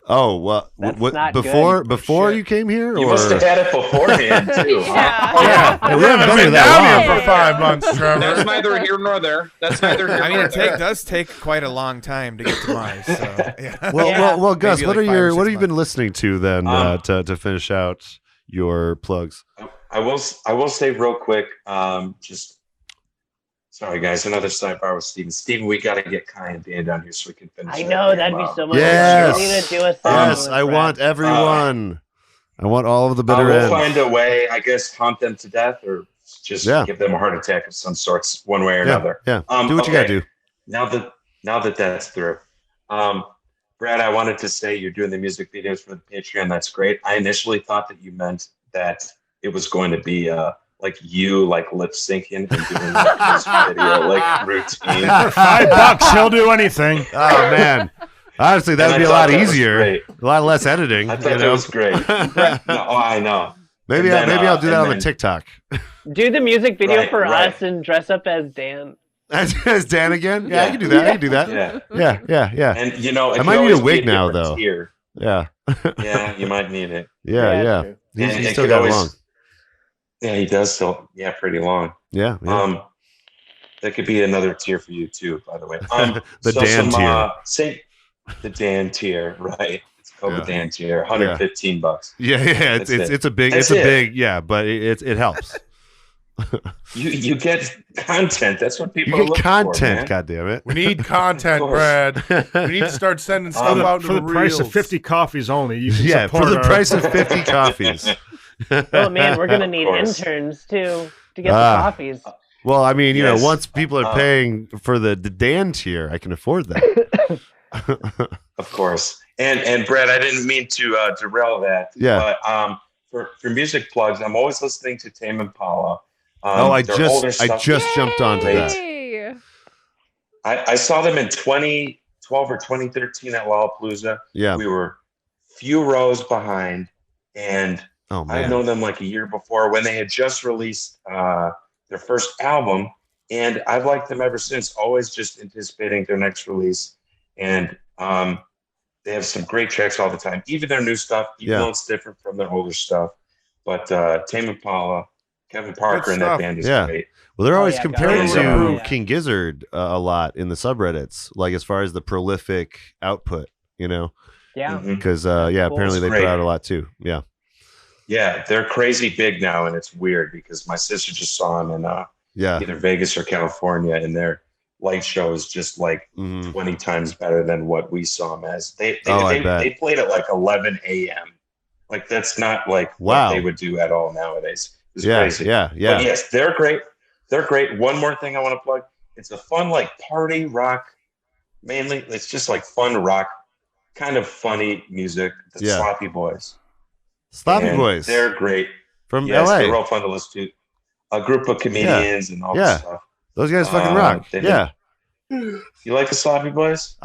Oh, well, That's what not before good. before you came here? You or? must have had it beforehand too. Huh? Yeah, we haven't been here down that here long. for 5 months, Trevor. That's neither here nor there. That's neither here I mean, nor it there. does take quite a long time to get to mine. So, yeah. Well, Gus, Maybe what like are 5 or your 6 what have you been months. listening to then to finish out your plugs? I will say real quick. Just sorry, guys. Another sidebar with Steven. Steven, we got to get Kai and Dan down here so we can finish. I know that'd be so much Yes. fun. We need to do a song Yes, with I Brad. want everyone. I want all of the bitter We'll ends. find a way. I guess hunt them to death or just Yeah. give them a heart attack of some sorts, one way or another. Yeah, do what you gotta do. Now that that's through, Brad, I wanted to say you're doing the music videos for the Patreon. That's great. I initially thought that you meant that it was going to be like you lip syncing and doing this video routine. For $5, he'll do anything. Oh man, honestly, that And would I be a thought lot that was easier, great. a lot less editing. I thought that was great. No, I know. Maybe And then, I'll do that and on the then- TikTok. Do the music video Right, for right. us and dress up as Dan. As Dan again? Yeah, I can do that. I can do that. Yeah. Yeah. And you know, I might need a wig now, though. Here. Yeah. Yeah, you might need it. Yeah. true. He's And it still could got always- long. Yeah, he does still. Yeah, pretty long. Yeah. That could be another tier for you too, by the way. The Dan tier. Say the Dan tier, right? It's called Yeah. the Dan tier. $115. Yeah. That's It's a big. That's It's a it. big. Yeah, but it helps. You get content. That's what people You are get looking content. for, God damn it. We need content, Of course. Brad. We need to start sending stuff out to For the price of reels. 50 coffees only, you can Yeah, for support the our- price of 50 coffees. Oh man, we're gonna need course. interns too to get the Ah. coffees. Well, I mean, Yes. once people are paying for the Dan tier, I can afford that. Of course. And Brad, I didn't mean to derail that. Yeah. But for music plugs, I'm always listening to Tame Impala. I their older just stuff is jumped onto great. that. Yay. I saw them in 2012 or 2013 at Lollapalooza. Yeah. We were few rows behind, and I've known them like a year before when they had just released their first album, and I've liked them ever since, always just anticipating their next release. And they have some great tracks all the time, even their new stuff, even though it's different from their older stuff. But Tame Impala, Kevin Parker and that band is great. Well, they're always compared to King Gizzard a lot in the subreddits, like as far as the prolific output, you know? Yeah. Because, apparently they put out a lot too. Yeah. Yeah, they're crazy big now, and it's weird because my sister just saw them in either Vegas or California, and their light show is just like 20 times better than what we saw them as. They played at like 11 a.m. Like, that's not like what they would do at all nowadays. It's crazy. Yeah. But yes, they're great. They're great. One more thing I want to plug. It's a fun, like, party rock. Mainly, it's just like fun rock, kind of funny music. The Sloppy Boys. Sloppy Boys. They're great. From LA. They're real fun to listen to. A group of comedians and all that stuff. Those guys fucking rock. You like the Sloppy Boys?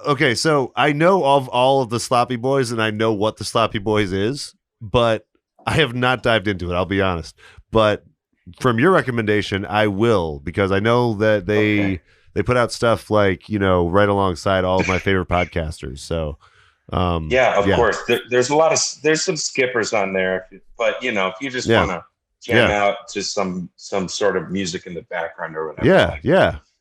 Okay, so I know of all of the Sloppy Boys, and I know what the Sloppy Boys is, but I have not dived into it, I'll be honest. But from your recommendation, I will, because I know that they put out stuff like, you know, right alongside all of my favorite podcasters. So of course. There's some skippers on there, but you know, if you just want to jam out to some sort of music in the background or whatever.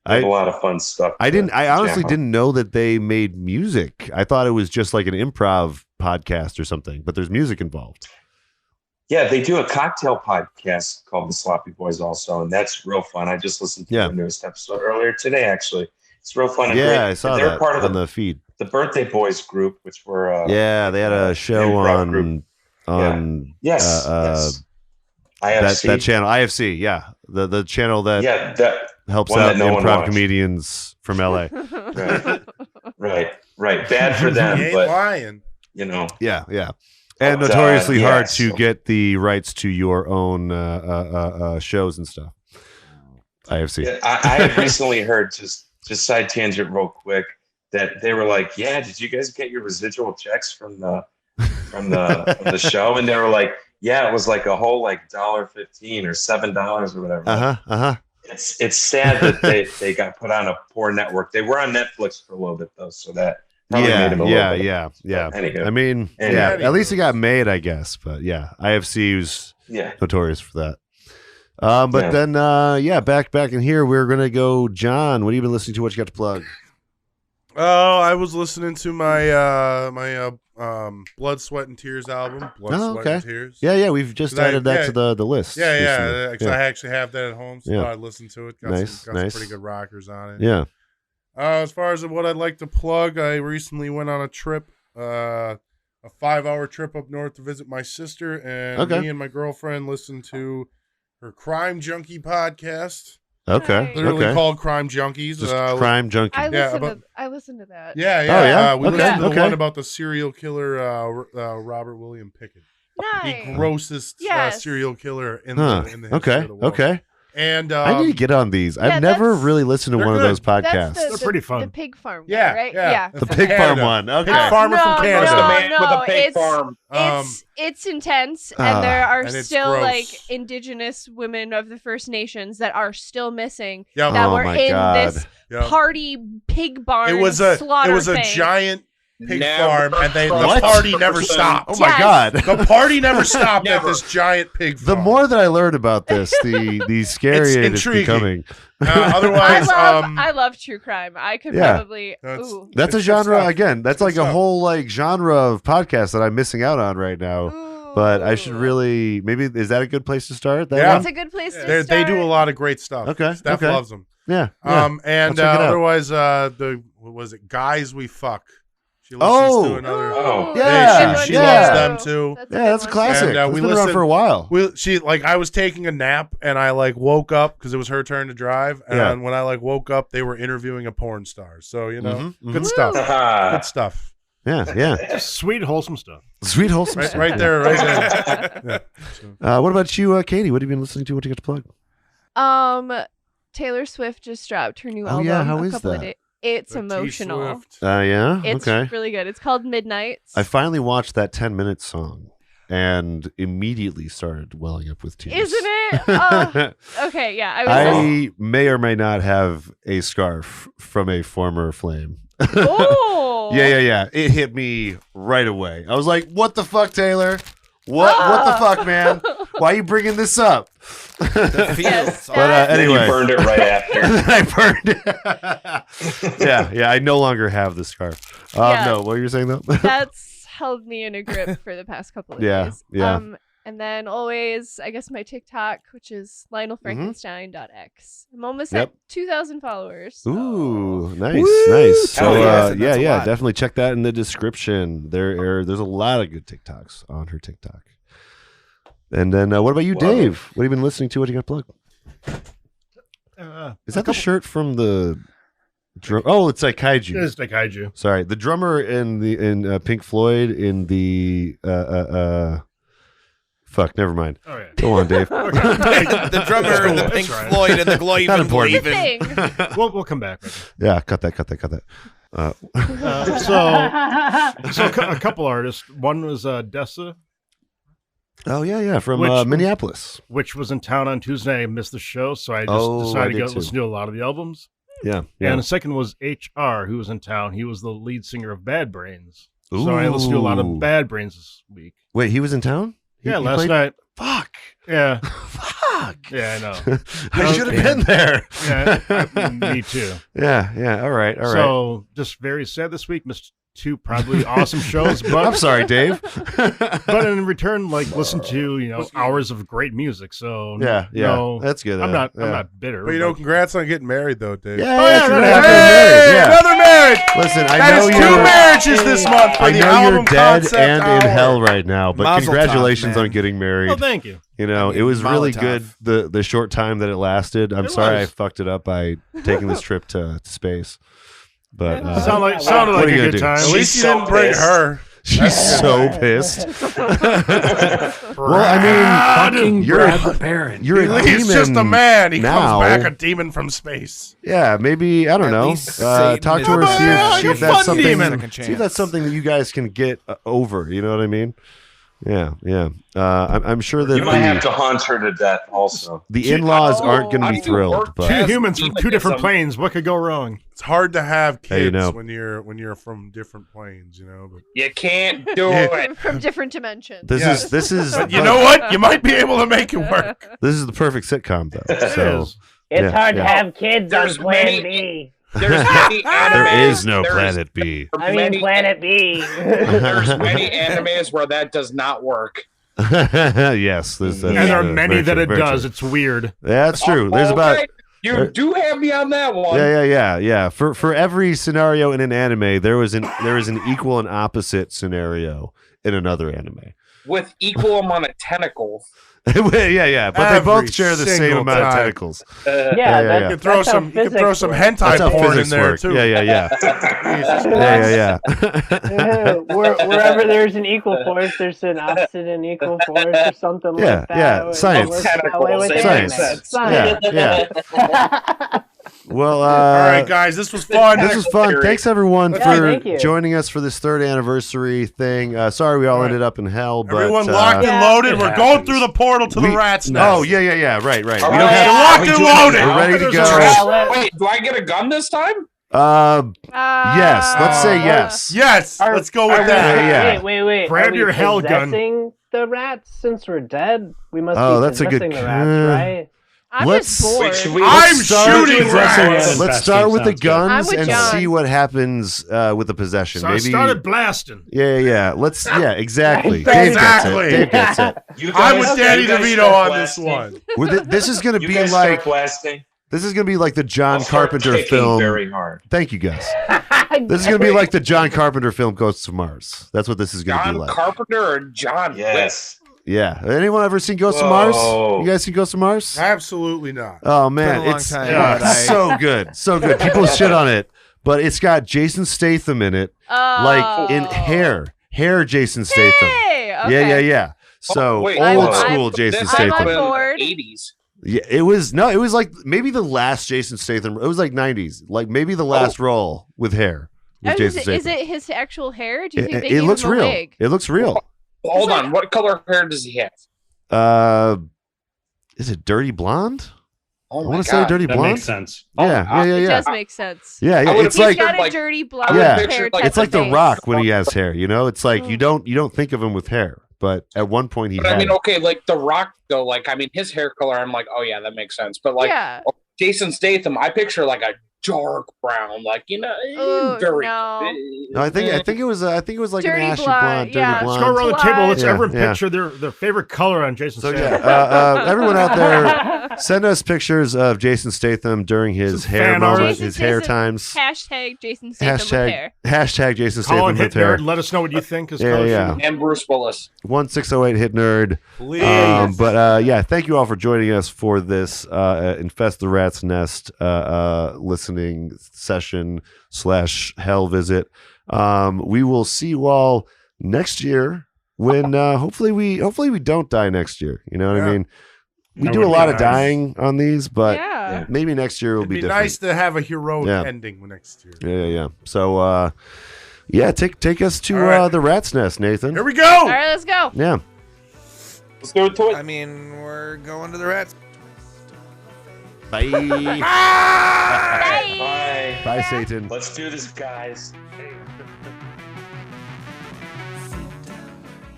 I have a lot of fun stuff. I honestly didn't know that they made music. I thought it was just like an improv podcast or something, but there's music involved. Yeah, they do a cocktail podcast called The Sloppy Boys also, and that's real fun. I just listened to the newest episode earlier today, actually. It's real fun and great. I saw that part of the feed. The Birthday Boys group, which were... they had a show on IFC. That channel, IFC, the channel that helps out improv comedians from LA. Right. Bad for them, but lying. You know. And notoriously hard to get the rights to your own shows and stuff. IFC. I had recently heard, just side tangent real quick, that they were like, did you guys get your residual checks from the show? And they were like, it was like a whole like $1.15 or $7 or whatever. It's sad that they got put on a poor network. They were on Netflix for a little bit though, so that probably made them a little bit. Anywho. I mean, at least it got made, I guess. But IFC was notorious for that. Then back in here, we're gonna go. John, what have you been listening to? What you got to plug? Oh, I was listening to my Blood, Sweat, and Tears album. Sweat, and Tears. Yeah, we've just added that to the list. Because I actually have that at home, so I listened to it. Got some pretty good rockers on it. Yeah. As far as what I'd like to plug, I recently went on a trip, a 5-hour trip up north to visit my sister, and me and my girlfriend listened to her Crime Junkie podcast. Literally called Crime Junkies. Just Crime Junkie. I listened to that. We listened to the one about the serial killer Robert William Pickett. Nice. The grossest serial killer in the history of the world. And I need to get on these. I've never really listened to one of those podcasts. They're pretty fun. The pig farm, right? The pig farm one. Okay. Pig farmer from Canada. The man with a pig farm. It's intense, and there are and still gross. like indigenous women of the First Nations that are still missing Yep. that Oh were my in God. this party pig barn It was slaughter a thing. giant pig Never farm, and the trust party never 100%. stopped. Oh my God. The party never stopped at this giant pig farm. The more that I learn about this, the scarier it's becoming. Otherwise, I love true crime. I could probably. That's a genre again. That's like a whole like genre of podcast that I'm missing out on right now. But I should really is that a good place to start? That's a good place to start. They do a lot of great stuff. Okay. Steph loves them. Yeah. And otherwise, what was it? Guys We Fuck. She listens to another. She loves them too. That's a classic. And, we been around for a while. I was taking a nap and I woke up because it was her turn to drive. And when I woke up, they were interviewing a porn star. So good stuff. Good stuff. Yeah. Sweet, wholesome stuff. Sweet, wholesome stuff. Right there. What about you, Katie? What have you been listening to? What do you got to plug? Taylor Swift just dropped her new album. How is that? It's emotional. Yeah? It's okay. really good. It's called Midnights. I finally watched that 10-minute song and immediately started welling up with tears. Isn't it? Okay, yeah. I may or may not have a scarf from a former flame. Oh! Yeah. It hit me right away. I was like, what the fuck, Taylor? What the fuck, man? Why are you bringing this up? Yes, but anyway. You burned it right after. I burned it. yeah, I no longer have the scarf. No, what were you saying, though? That's held me in a grip for the past couple of days. Yeah. And then always, I guess my TikTok, which is LionelFrankenstein.x. I'm almost at 2,000 followers. So. Ooh, nice. So, yeah, definitely check that in the description. There's a lot of good TikToks on her TikTok. And then, what about you, Dave? What have you been listening to? What do you got to plug? Is that the shirt from the... Oh, it's like Kaiju. It is like Kaiju. Sorry, the drummer in Pink Floyd in the... Fuck, never mind. Oh, yeah. Go on, Dave. The drummer in the Pink Floyd and the Gloiven. Not important. We'll come back. Yeah, cut that. So a couple artists. One was Dessa. Oh, yeah, from Minneapolis. Which was in town on Tuesday. I missed the show, so I just decided to listen to a lot of the albums. Yeah. And the second was HR, who was in town. He was the lead singer of Bad Brains. Ooh. So I listened to a lot of Bad Brains this week. Wait, he was in town? Yeah, last night. Fuck. Yeah. Fuck. Yeah, I know. I should have been there. Yeah, me too. Yeah. All right. So, just very sad this week. Missed two probably awesome shows. But I'm sorry, Dave. But in return, listen to hours of great music. So yeah, that's good. I'm not bitter. But congrats on getting married, though, Dave. Another marriage. Listen, I that know is you're 2 marriages this month. For I the know album you're dead concept and hour. in hell right now, but Mazel congratulations tov, on getting married. Oh, thank you. It was really good Molotov. the short time that it lasted. I'm sorry I fucked it up by taking this trip to space. But sounded like a good time. At least you didn't bring her. She's so pissed. Well, I mean, you're a parent. You're a demon. He's just a man. He now. comes back a demon from space. Yeah, maybe I don't know. Talk to her. See if that's something. See if that's something that you guys can get over. You know what I mean? Yeah. I'm sure that you might have to haunt her to death. Also, the in-laws aren't going to be thrilled. But two humans from two different planes. What could go wrong? It's hard to have kids Hey, when you're from different planes. But you can't do it from different dimensions. This is. But you know what? You might be able to make it work. This is the perfect sitcom, though. So it's hard to have kids on Plan B. There's many animes. There is no Planet B. Planet B. There's many animes where that does not work. Yes, and there are many that it does. It's weird. Yeah, that's true. There's about. You do have me on that one. Yeah. For every scenario in an anime, there is an equal and opposite scenario in another anime. With equal amount of tentacles. yeah. But they both share the same amount of tentacles. You can throw some hentai porn in there too. Yeah. Wherever there's an equal force, there's an opposite and equal force or something like that. Yeah. Science. Yeah. Well, all right, guys, this was fun. This was fun. Thanks everyone for joining us for this 3rd anniversary thing. Sorry we all ended up in hell, but everyone locked and loaded. We're going through the portal to the rats now. Oh yeah. Right. We don't have locked and loaded. We're ready to go. Wait, do I get a gun this time? Yes. Let's say yes. Yes. Let's go with that. Wait. Grab your hell gun. The rats since we're dead. We must be that's a good. the rats, right? I'm just bored. I'm shooting rats. Let's start with the guns and see what happens with the possession. So Maybe I started blasting. Yeah. Let's. Yeah, exactly. Dave gets it. I'm with Danny DeVito on this one. This is going to be like blasting. This is going to be like the John Carpenter film. Very hard. Thank you, guys. This is going to be like the John Carpenter film Ghosts of Mars. That's what this is going to be like. John Carpenter or John? Yes. Yeah. Anyone ever seen Ghosts of Mars? You guys seen Ghosts of Mars? Absolutely not. Oh man, it's so good. So good. People shit on it, but it's got Jason Statham in it. Like in hair Jason Statham. Hey, okay. Yeah. So old school Jason Statham. I'm on board. 80s. Yeah, it was like maybe the last Jason Statham. It was like 90s, like maybe the last role with hair. With Jason Statham. Is it his actual hair? Do you think it looks real? Wig? It looks real. Hold on, what color hair does he have? Is it dirty blonde? Oh I want to say dirty blonde. That makes sense. Yeah. It does make sense. Yeah. It's like he's got a dirty blonde hair. It's like The Rock when he has hair. You know, it's like you don't think of him with hair, but at one point he. But I mean, okay, like The Rock though. Like, I mean, his hair color. I'm like, oh yeah, that makes sense. But like Jason Statham, I picture like a dark brown, like very. No, I think it was like dirty an ashy blonde. Dirty blonde. Let's go around the table. Let's everyone picture their favorite color on Jason Statham. Everyone out there, send us pictures of Jason Statham during his hair moment, his hair times. Hashtag Jason Statham with hair. Hashtag Jason Statham with hair. Let us know what you think. And Bruce Willis. 1608 Hit Nerd. Please. But thank you all for joining us for this Infest the Rat's Nest listening session / hell visit. We will see you all next year when hopefully we don't die next year. You know what I mean? We do a lot of dying on these, but maybe next year will be different. Nice to have a heroic ending next year. Yeah. So take us to the Rat's Nest, Nathan. Here we go. All right, let's go. Yeah. Let's go to it. I mean, we're going to the Rats. Bye. Bye. Bye, Satan. Let's do this, guys.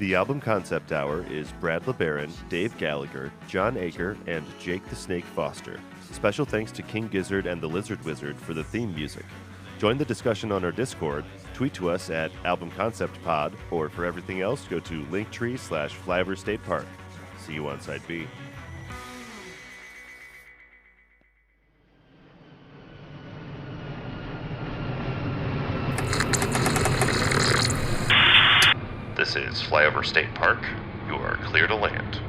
The Album Concept Hour is Brad LeBaron, Dave Gallagher, John Aker, and Jake the Snake Foster. Special thanks to King Gizzard and the Lizard Wizard for the theme music. Join the discussion on our Discord, tweet to us at Album Concept Pod, or for everything else, go to Linktree/Flyover State Park. See you on Side B. This is Flyover State Park. You are clear to land.